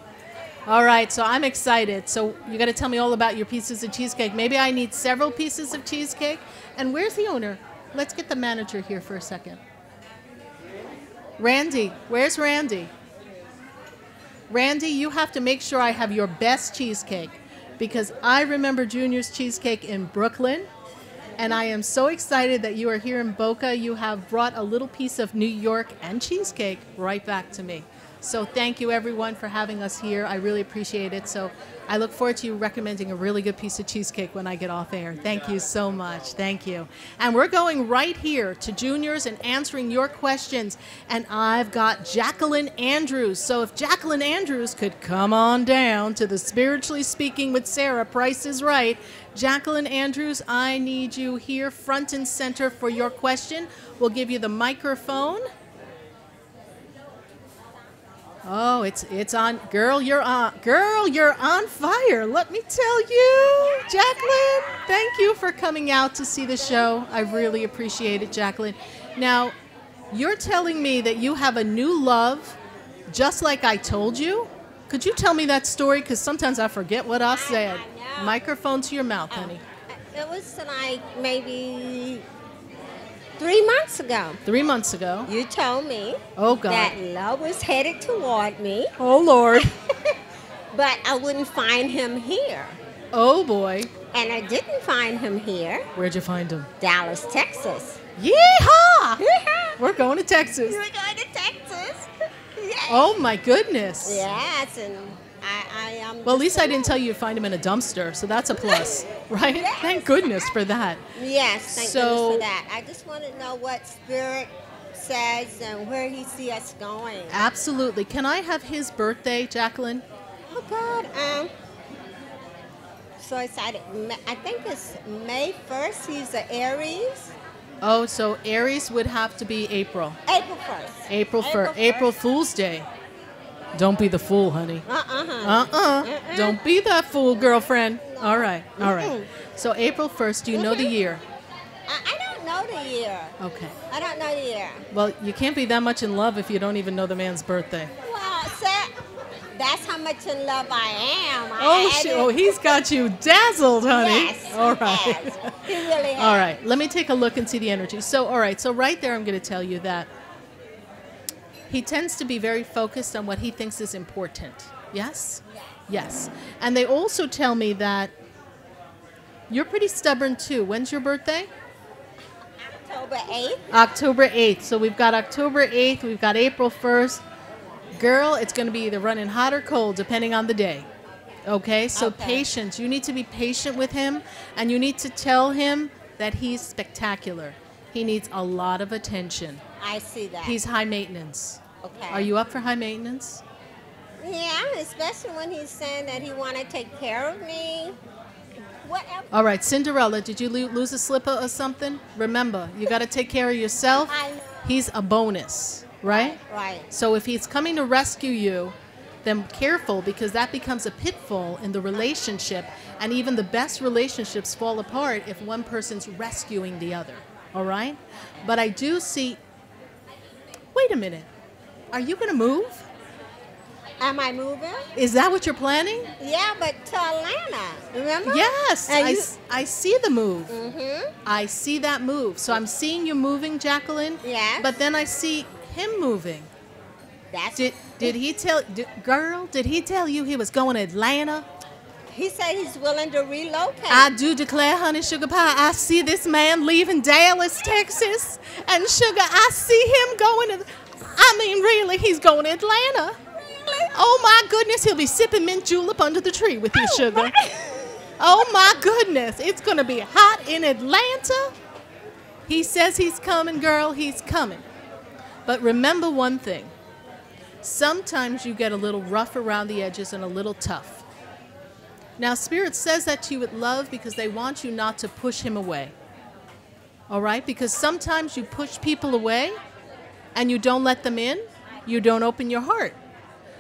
All right, so I'm excited. So you got to tell me all about your pieces of cheesecake. Maybe I need several pieces of cheesecake. And where's the owner? Let's get the manager here for a second. Randy, where's Randy? Randy, you have to make sure I have your best cheesecake because I remember Junior's Cheesecake in Brooklyn, and I am so excited that you are here in Boca. You have brought a little piece of New York and cheesecake right back to me. So thank you, everyone, for having us here. I really appreciate it. So I look forward to you recommending a really good piece of cheesecake when I get off air. Thank you so much. Thank you. And we're going right here to Junior's and answering your questions. And I've got Jacqueline Andrews. So if Jacqueline Andrews could come on down to the Spiritually Speaking with Sarah, Price is Right. Jacqueline Andrews, I need you here front and center for your question. We'll give you the microphone. Oh, it's on. Girl, you're on fire. Let me tell you, Jacqueline, thank you for coming out to see the show. I really appreciate it, Jacqueline. Now, you're telling me that you have a new love, just like I told you. Could you tell me that story? Because sometimes I forget what I said. Microphone to your mouth, honey. It was like maybe 3 months ago. 3 months ago. You told me that love was headed toward me. Oh, Lord. But I wouldn't find him here. Oh, boy. And I didn't find him here. Where'd you find him? Dallas, Texas. Yeehaw! We're going to Texas. We're going to Texas. Yes. Oh my goodness. Yes, and I am. Well, at least I didn't tell you to find him in a dumpster, so that's a plus, right? Yes. Thank goodness for that. Yes, thank goodness for that. I just want to know what Spirit says and where he sees us going. Absolutely. Can I have his birthday, Jacqueline? Oh God. So excited. I think it's May 1st. He's an Aries. Oh, so Aries would have to be April. April 1st. April 1st. April Fool's Day. Don't be the fool, honey. Don't be that fool, girlfriend. All right. All right. So April 1st, do you know the year? I don't know the year. Okay. I don't know the year. Well, you can't be that much in love if you don't even know the man's birthday. Well, sir, that's how much in love I am. Oh, he's got you dazzled, honey. Yes, all right. has. He really has. All right. Let me take a look and see the energy. So, all right. So right there, I'm going to tell you that he tends to be very focused on what he thinks is important. Yes? Yes. And they also tell me that you're pretty stubborn, too. When's your birthday? October 8th. October 8th. So we've got October 8th. We've got April 1st. Girl, it's going to be either running hot or cold, depending on the day. Okay? So patience. You need to be patient with him, and you need to tell him that he's spectacular. He needs a lot of attention. I see that. He's high maintenance. Okay. Are you up for high maintenance? Yeah, especially when he's saying that he want to take care of me. Whatever. All right, Cinderella, did you lose a slipper or something? Remember, you got to take care of yourself. I know. He's a bonus, right? Right. So if he's coming to rescue you, then careful, because that becomes a pitfall in the relationship, and even the best relationships fall apart if one person's rescuing the other. All right? But I do see... Wait a minute. Are you going to move? Am I moving? Is that what you're planning? Yeah, but to Atlanta, remember? Yes, I see the move. Mm-hmm. I see that move. So I'm seeing you moving, Jacqueline. Yes. But then I see him moving. That's did he tell girl? Did he tell you he was going to Atlanta? He said he's willing to relocate. I do declare, honey, sugar pie, I see this man leaving Dallas, Texas, and sugar, I see him going to. I mean, really, he's going to Atlanta. Really? Oh my goodness, he'll be sipping mint julep under the tree with you, sugar. Oh my goodness, it's going to be hot in Atlanta. He says he's coming, girl, he's coming. But remember one thing. Sometimes you get a little rough around the edges and a little tough. Now, Spirit says that to you with love because they want you not to push him away. All right? Because sometimes you push people away and you don't let them in. You don't open your heart.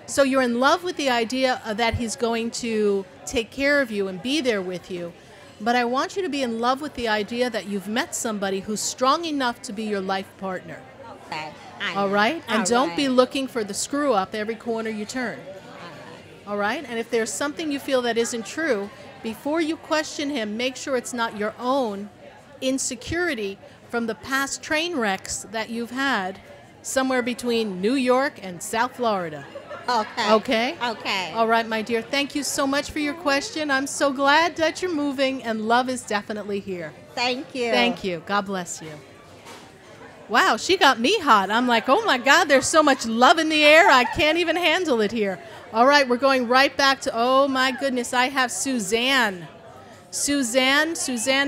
So you're in love with the idea that he's going to take care of you and be there with you. But I want you to be in love with the idea that you've met somebody who's strong enough to be your life partner. Okay. All right? And don't be looking for the screw up every corner you turn. All right? And if there's something you feel that isn't true, before you question him, make sure it's not your own insecurity from the past train wrecks that you've had somewhere between New York and South Florida. Okay. Okay? Okay. All right, my dear. Thank you so much for your question. I'm so glad that you're moving, and love is definitely here. Thank you. Thank you. God bless you. Wow, she got me hot. I'm like, oh my God, there's so much love in the air. I can't even handle it here. All right, we're going right back to, oh my goodness, I have Suzanne. Suzanne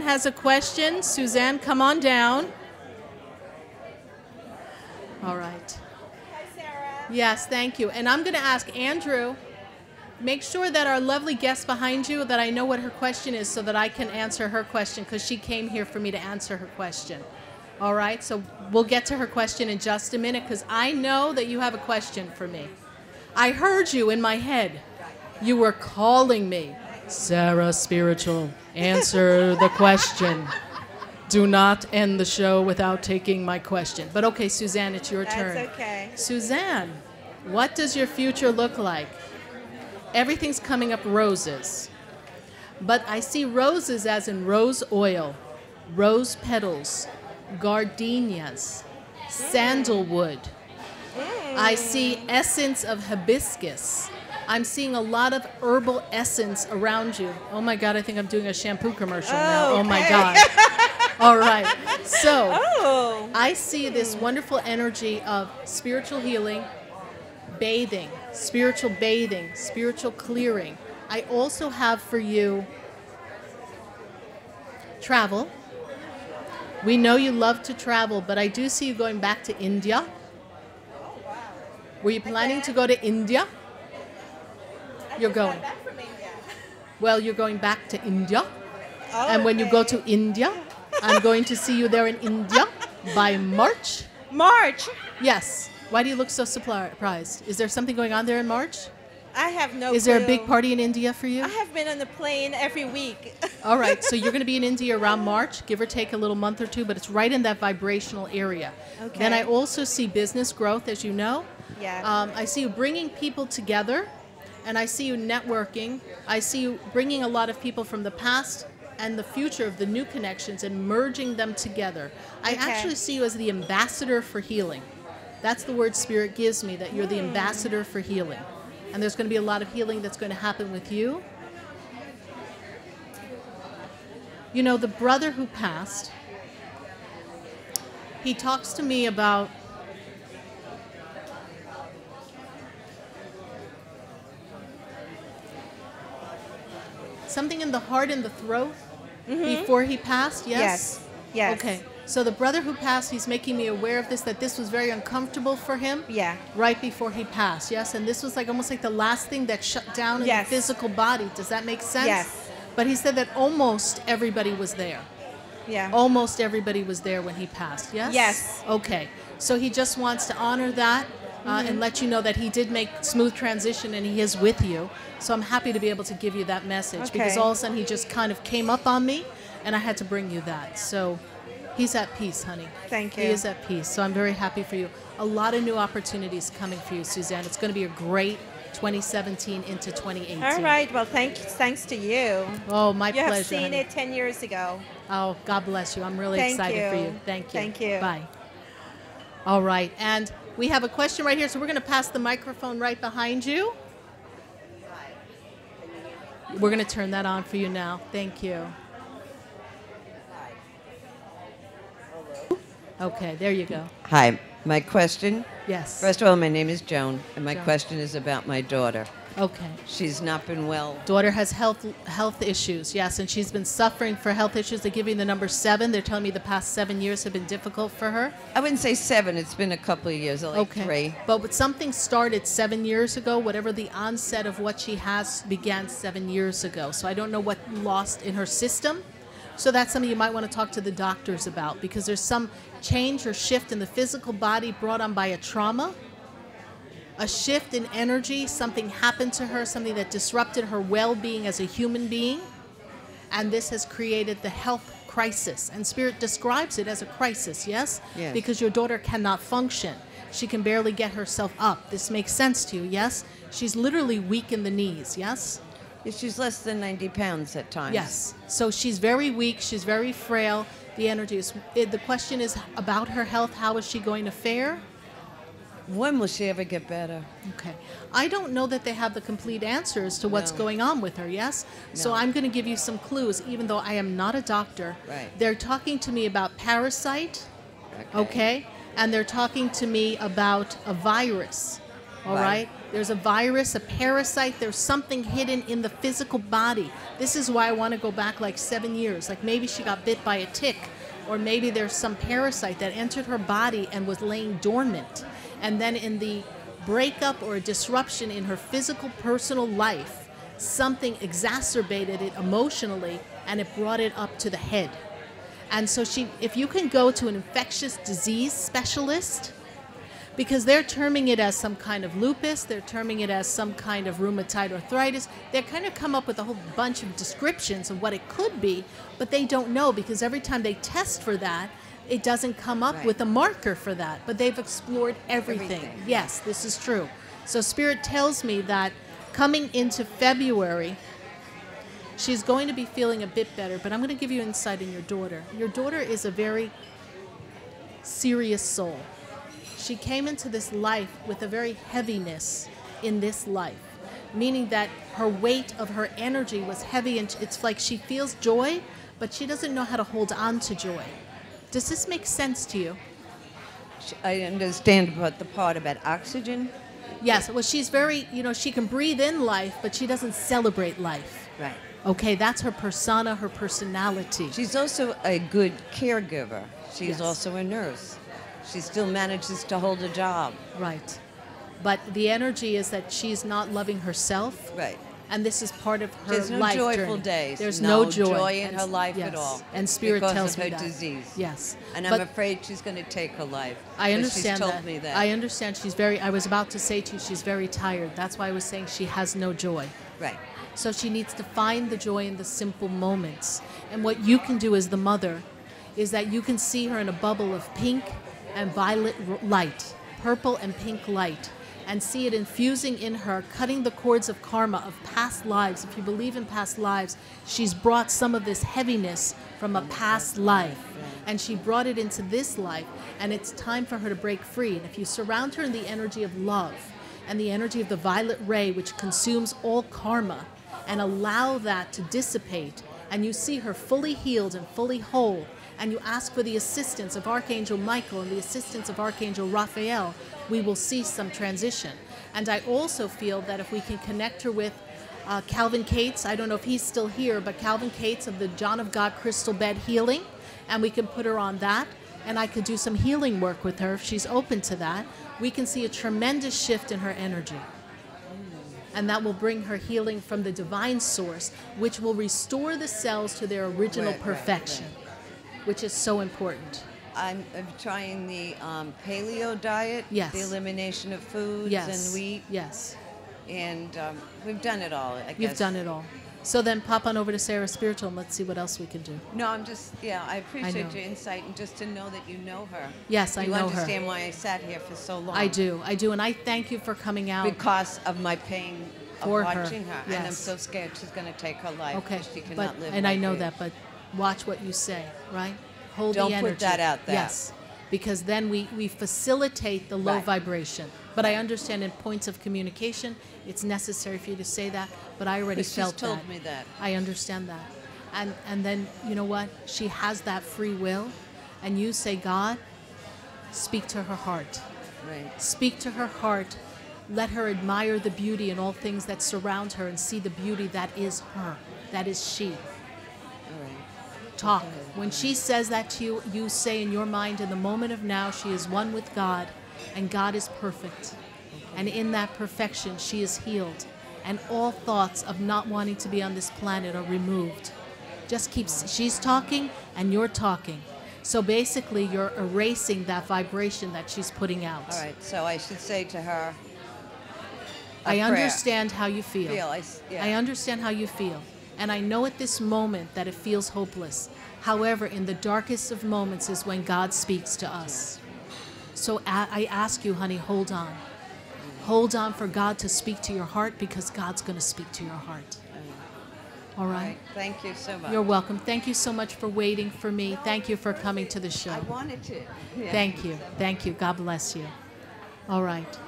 has a question. Suzanne, come on down. All right. Hi, Sarah. Yes, thank you. And I'm going to ask Andrew, make sure that our lovely guest behind you, that I know what her question is so that I can answer her question, because she came here for me to answer her question. All right, so we'll get to her question in just a minute, because I know that you have a question for me. I heard you in my head. You were calling me. Sarah Spiritual, answer the question. Do not end the show without taking my question. But okay, Suzanne, it's your turn. That's okay. Suzanne, what does your future look like? Everything's coming up roses. But I see roses as in rose oil, rose petals, gardenias, sandalwood. I see essence of hibiscus. I'm seeing a lot of herbal essence around you. Oh my God, I think I'm doing a shampoo commercial now. Oh my God. All right. So I see this wonderful energy of spiritual healing, bathing, spiritual clearing. I also have for you travel. We know you love to travel, but I do see you going back to India. Were you planning to go to India? You're going. Well, you're going back to India. And when you go to India, I'm going to see you there in India by March. March? Yes. Why do you look so surprised? Is there something going on there in March? I have no Is there clue. a big party in India for you? I have been on the plane every week. All right, so you're going to be in India around March, give or take a little month or two, but it's right in that vibrational area. Okay. Then I also see business growth, as you know. Yeah. I see you bringing people together, and I see you networking. I see you bringing a lot of people from the past and the future of the new connections and merging them together. I actually see you as the ambassador for healing. That's the word Spirit gives me, that you're the ambassador for healing. And there's going to be a lot of healing that's going to happen with you. You know, the brother who passed, he talks to me about something in the heart and the throat before he passed, yes? Yes. Okay. So the brother who passed, he's making me aware of this, that this was very uncomfortable for him. Yeah. Right before he passed, yes? And this was like almost like the last thing that shut down in the physical body. Does that make sense? Yes. But he said that almost everybody was there. Yeah. Almost everybody was there when he passed, yes? Yes. Okay. So he just wants to honor that and let you know that he did make smooth transition and he is with you. So I'm happy to be able to give you that message because all of a sudden he just kind of came up on me and I had to bring you that. So he's at peace, honey. Thank you. He is at peace. So I'm very happy for you. A lot of new opportunities coming for you, Suzanne. It's going to be a great 2017 into 2018. All right. Well, thanks to you. Oh, my pleasure. You have seen honey. it 10 years ago. Oh, God bless you. I'm really excited for you. Thank you. Thank you. Bye. All right. And we have a question right here. So we're going to pass the microphone right behind you. We're going to turn that on for you now. Thank you. Okay, there you go. Hi, my question. Yes. First of all, my name is Joan, and my Joan. question is about my daughter. Okay. She's not been well. Daughter has health issues, yes, and she's been suffering for health issues. They're giving the number 7. They're telling me the past 7 years have been difficult for her. I wouldn't say 7. It's been a couple of years, like 3. But something started 7 years ago. Whatever the onset of what she has began 7 years ago. So I don't know what lost in her system. So that's something you might want to talk to the doctors about because there's some change or shift in the physical body brought on by a trauma, a shift in energy, something happened to her, something that disrupted her well-being as a human being, and this has created the health crisis. And Spirit describes it as a crisis, yes? Yes. Because your daughter cannot function. She can barely get herself up. This makes sense to you, yes? She's literally weak in the knees, yes? She's less than 90 pounds at times. Yes. So she's very weak. She's very frail. The energy is. The question is about her health. How is she going to fare? When will she ever get better? Okay. I don't know that they have the complete answers to what's going on with her, yes? So I'm going to give you some clues, even though I am not a doctor. Right. They're talking to me about parasite, okay? And they're talking to me about a virus, all right? There's a virus, a parasite. There's something hidden in the physical body. This is why I want to go back like 7 years. Like maybe she got bit by a tick, or maybe there's some parasite that entered her body and was laying dormant. And then in the breakup or a disruption in her physical, personal life, something exacerbated it emotionally and it brought it up to the head. And so if you can go to an infectious disease specialist, because they're terming it as some kind of lupus, they're terming it as some kind of rheumatoid arthritis. They kind of come up with a whole bunch of descriptions of what it could be, but they don't know because every time they test for that, it doesn't come up with a marker for that. But they've explored everything. Yes, this is true. So Spirit tells me that coming into February, she's going to be feeling a bit better, but I'm going to give you insight in your daughter. Your daughter is a very serious soul. She came into this life with a very heaviness in this life. meaning that her weight of her energy was heavy, and it's like she feels joy, but she doesn't know how to hold on to joy. Does this make sense to you? I understand about the part about oxygen. Yes, well, she's very, she can breathe in life, but she doesn't celebrate life. Right. Okay, that's her persona, her personality. She's also a good caregiver. She's Yes. also a nurse. She still manages to hold a job. Right. But the energy is that she's not loving herself. Right. And this is part of her There's no life joyful journey. days. There's no no joy in her life yes. at all. And Spirit because tells of me her that. disease. Yes. And But I'm afraid she's going to take her life. I 'cause understand she's told that. me that. I understand I was about to say to you, she's very tired. That's why I was saying she has no joy. Right. So she needs to find the joy in the simple moments. And what you can do as the mother is that you can see her in a bubble of pink and violet light, purple and pink light, and see it infusing in her, cutting the cords of karma of past lives. If you believe in past lives, she's brought some of this heaviness from a past life, and she brought it into this life, and it's time for her to break free. And if you surround her in the energy of love and the energy of the violet ray, which consumes all karma, and allow that to dissipate, and you see her fully healed and fully whole, and you ask for the assistance of Archangel Michael and the assistance of Archangel Raphael, we will see some transition. And I also feel that if we can connect her with Calvin Cates, I don't know if he's still here, but Calvin Cates of the John of God Crystal Bed Healing, and we can put her on that, and I could do some healing work with her if she's open to that, we can see a tremendous shift in her energy. And that will bring her healing from the divine source, which will restore the cells to their original perfection, which is so important. I'm trying the paleo diet, Yes. the elimination of foods Yes. and wheat. Yes. And we've done it all, I guess. You've done it all. So then pop on over to Sarah Spiritual and let's see what else we can do. No, I'm just, I appreciate know. your insight and just to know that you know her. Yes, I know her. You understand why I sat here for so long. I do, and I thank you for coming out. Because of my pain For of her, watching her. And I'm yes. so scared she's going to take her life. Okay, She but, cannot live and I like know this. that, but watch what you say, right? Hold Don't the put energy. that out there. Yes, because then we facilitate the low Right. vibration. But I understand in points of communication, it's necessary for you to say that, but I already But she's felt told that. me that. I understand that. And then, you know what? She has that free will, and you say, God, speak to her heart. Right. Speak to her heart. Let her admire the beauty in all things that surround her and see the beauty that is her, that is she. All right. Talk. When she says that to you, you say in your mind, in the moment of now, she is one with God, and God is perfect. And in that perfection, she is healed. And all thoughts of not wanting to be on this planet are removed. Just keep, she's talking and you're talking. So basically, you're erasing that vibration that she's putting out. All right, so I should say to her, I understand how you feel. Yeah. I understand how you feel. And I know at this moment that it feels hopeless. However, in the darkest of moments is when God speaks to us. So I ask you, honey, hold on. Hold on for God to speak to your heart, because God's going to speak to your heart. All right? Thank you so much. You're welcome. Thank you so much for waiting for me. Thank you for coming to the show. I wanted to. Yeah. Thank you. Thank you. God bless you. All right.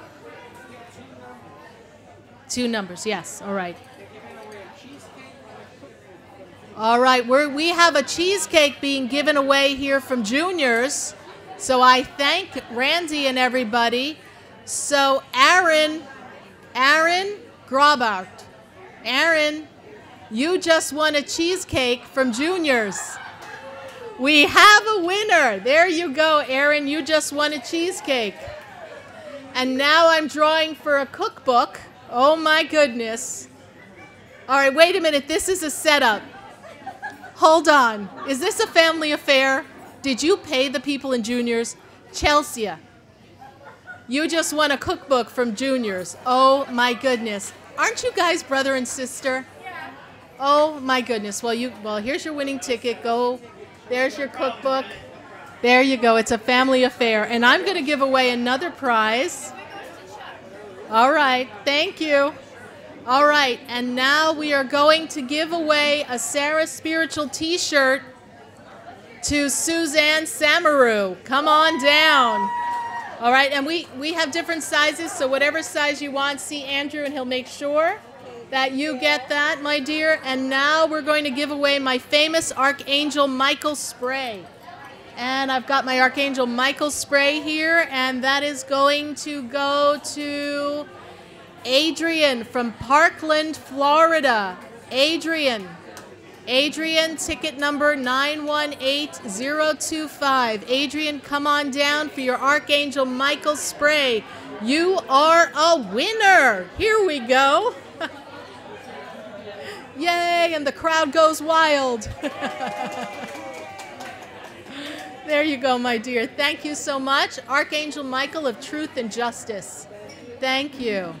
2 numbers. Yes. All right. All right. We have a cheesecake being given away here from Juniors. So I thank Randy and everybody. So Aaron Grobart. Aaron, you just won a cheesecake from Juniors. We have a winner. There you go, Aaron. You just won a cheesecake. And now I'm drawing for a cookbook. Oh, my goodness. All right, wait a minute. This is a setup. Hold on. Is this a family affair? Did you pay the people in Juniors? Chelsea, you just won a cookbook from Juniors. Oh, my goodness. Aren't you guys brother and sister? Yeah. Oh, my goodness. Well, here's your winning ticket. Go. There's your cookbook. There you go. It's a family affair. And I'm going to give away another prize. All right. Thank you. All right. And now we are going to give away a Sarah Spiritual t-shirt to Suzanne Samaru. Come on down. All right. And we have different sizes, so whatever size you want, see Andrew and he'll make sure. that you get that, my dear. And now we're going to give away my famous Archangel Michael spray. And I've got my Archangel Michael spray here, and that is going to go to Adrian from Parkland, Florida. Adrian, ticket number 918025. Adrian, come on down for your Archangel Michael spray. You are a winner. Here we go. Yay, and the crowd goes wild. There you go, my dear. Thank you so much. Archangel Michael of Truth and Justice. Thank you.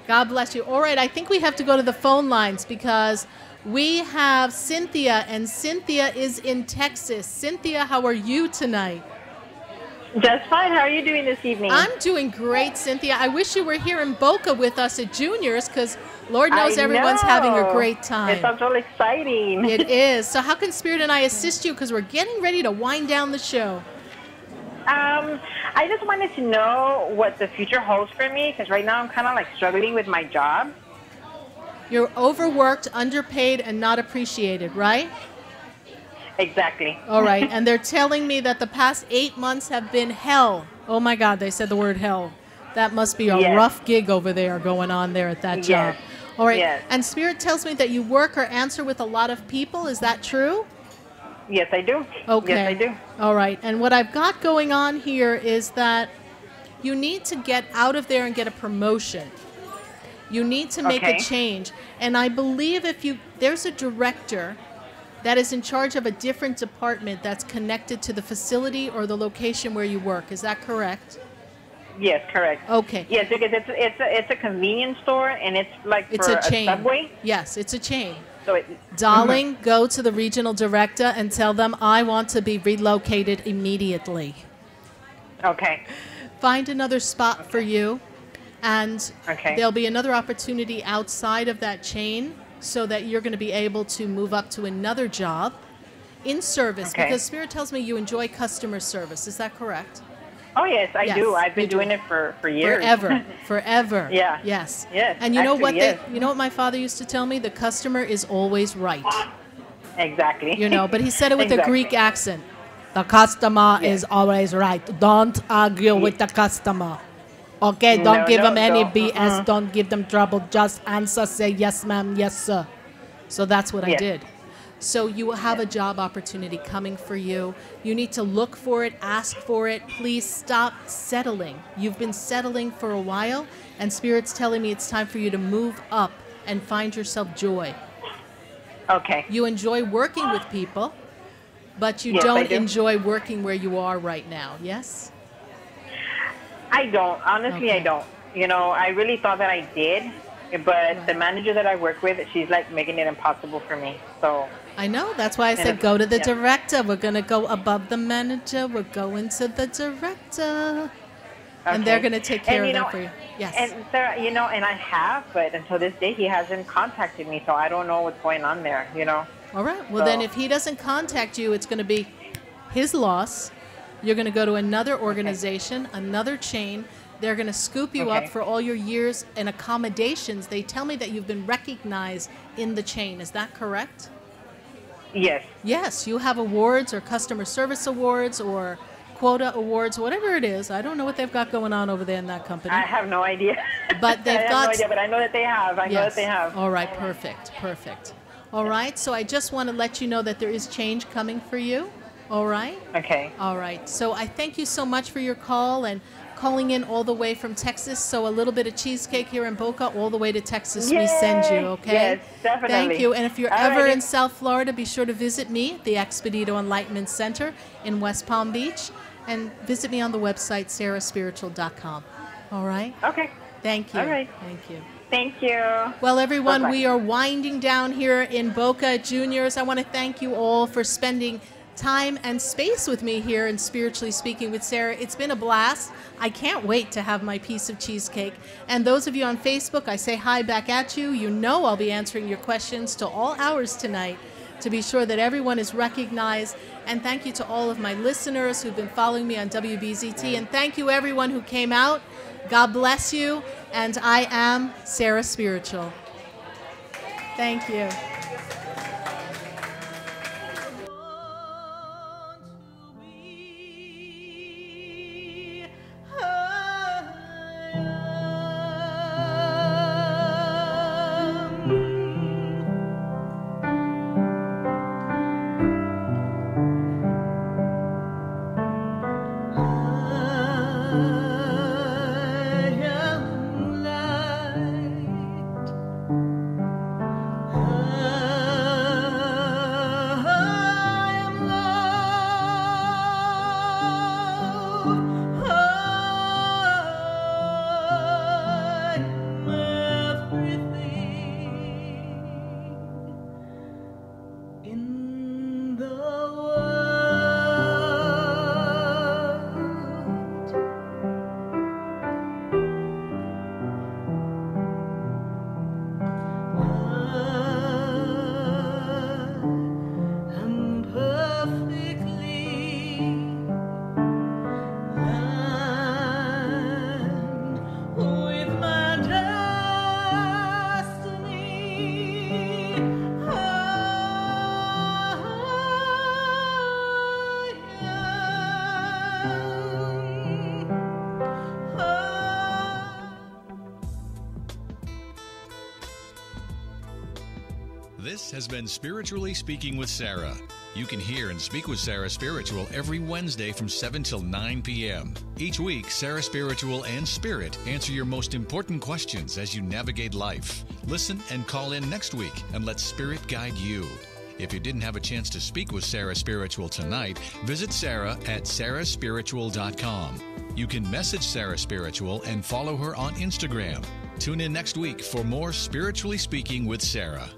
God bless you. All right, I think we have to go to the phone lines because we have Cynthia, and Cynthia is in Texas. Cynthia, how are you tonight? Just fine. How are you doing this evening? I'm doing great, Cynthia. I wish you were here in Boca with us at Juniors because Lord knows everyone's having a great time. It sounds really exciting. It is. So how can Spirit and I assist you? Because we're getting ready to wind down the show. I just wanted to know what the future holds for me because right now I'm kind of like struggling with my job. You're overworked, underpaid, and not appreciated, right? Exactly. All right. And they're telling me that the past 8 months have been hell. Oh, my God. They said the word hell. That must be a rough gig over there going on there at that job. All right. Yes. And Spirit tells me that you work or answer with a lot of people. Is that true? Yes, I do. Okay. Yes, I do. All right. And what I've got going on here is that you need to get out of there and get a promotion. You need to make a change. And I believe there's a director that is in charge of a different department that's connected to the facility or the location where you work. Is that correct? Yes, correct. Okay. Yes, because it's a convenience store and it's like It's for a chain. Subway. Yes, it's a chain. So Darling, go to the regional director and tell them I want to be relocated immediately. Okay. Find another spot for you, and there'll be another opportunity outside of that chain so that you're going to be able to move up to another job in service because Spirit tells me you enjoy customer service. Is that correct? Oh, yes, I do. I've been doing it for years. Forever. Yeah. Yes. Yes. And you know actually, what? You know what my father used to tell me? The customer is always right. Exactly. You know, but he said it with a Greek accent. The customer is always right. Don't argue with the customer. Okay, don't give them any BS. Don't give them trouble. Just answer, say yes, ma'am, yes, sir. So that's what I did. So you will have a job opportunity coming for you. You need to look for it, ask for it. Please stop settling. You've been settling for a while, and Spirit's telling me it's time for you to move up and find yourself joy. Okay. You enjoy working with people, but you don't enjoy working where you are right now, yes? I don't. Honestly, I don't. You know, I really thought that I did, but the manager that I work with, she's like making it impossible for me. So I know. That's why I said go to the director. We're going to go above the manager. We're going to the director. And they're going to take care of that for you. Yes. And Sarah, you know, and I have, but until this day, he hasn't contacted me, so I don't know what's going on there, you know. All right. Well, then if he doesn't contact you, it's going to be his loss. You're going to go to another organization, another chain. They're going to scoop you up for all your years and accommodations. They tell me that you've been recognized in the chain. Is that correct? Yes. Yes. You have awards or customer service awards or quota awards, whatever it is. I don't know what they've got going on over there in that company. I have no idea. But they've I have got... no idea, but I know that they have. I know that they have. All right. Perfect. Perfect. All right. So I just want to let you know that there is change coming for you. All right? Okay. All right. So I thank you so much for your call and calling in all the way from Texas. So a little bit of cheesecake here in Boca, all the way to Texas we send you, okay? Yes, definitely. Thank you. And if you're ever in South Florida, be sure to visit me, the Expedito Enlightenment Center in West Palm Beach, and visit me on the website, sarahspiritual.com. All right? Okay. Thank you. All right. Thank you. Thank you. Well, everyone, Bye-bye. we are winding down here in Boca Juniors. I want to thank you all for spending time and space with me here in Spiritually Speaking with Sarah. It's been a blast. I can't wait to have my piece of cheesecake. And those of you on Facebook, I say hi back at you. You know I'll be answering your questions to all hours tonight to be sure that everyone is recognized. And thank you to all of my listeners who've been following me on WBZT. And thank you everyone who came out. God bless you. And I am Sarah Spiritual. Thank you. This has been Spiritually Speaking with Sarah. You can hear and speak with Sarah Spiritual every Wednesday from 7 till 9 p.m. Each week, Sarah Spiritual and Spirit answer your most important questions as you navigate life. Listen and call in next week and let Spirit guide you. If you didn't have a chance to speak with Sarah Spiritual tonight, visit Sarah at sarahspiritual.com. You can message Sarah Spiritual and follow her on Instagram. Tune in next week for more Spiritually Speaking with Sarah.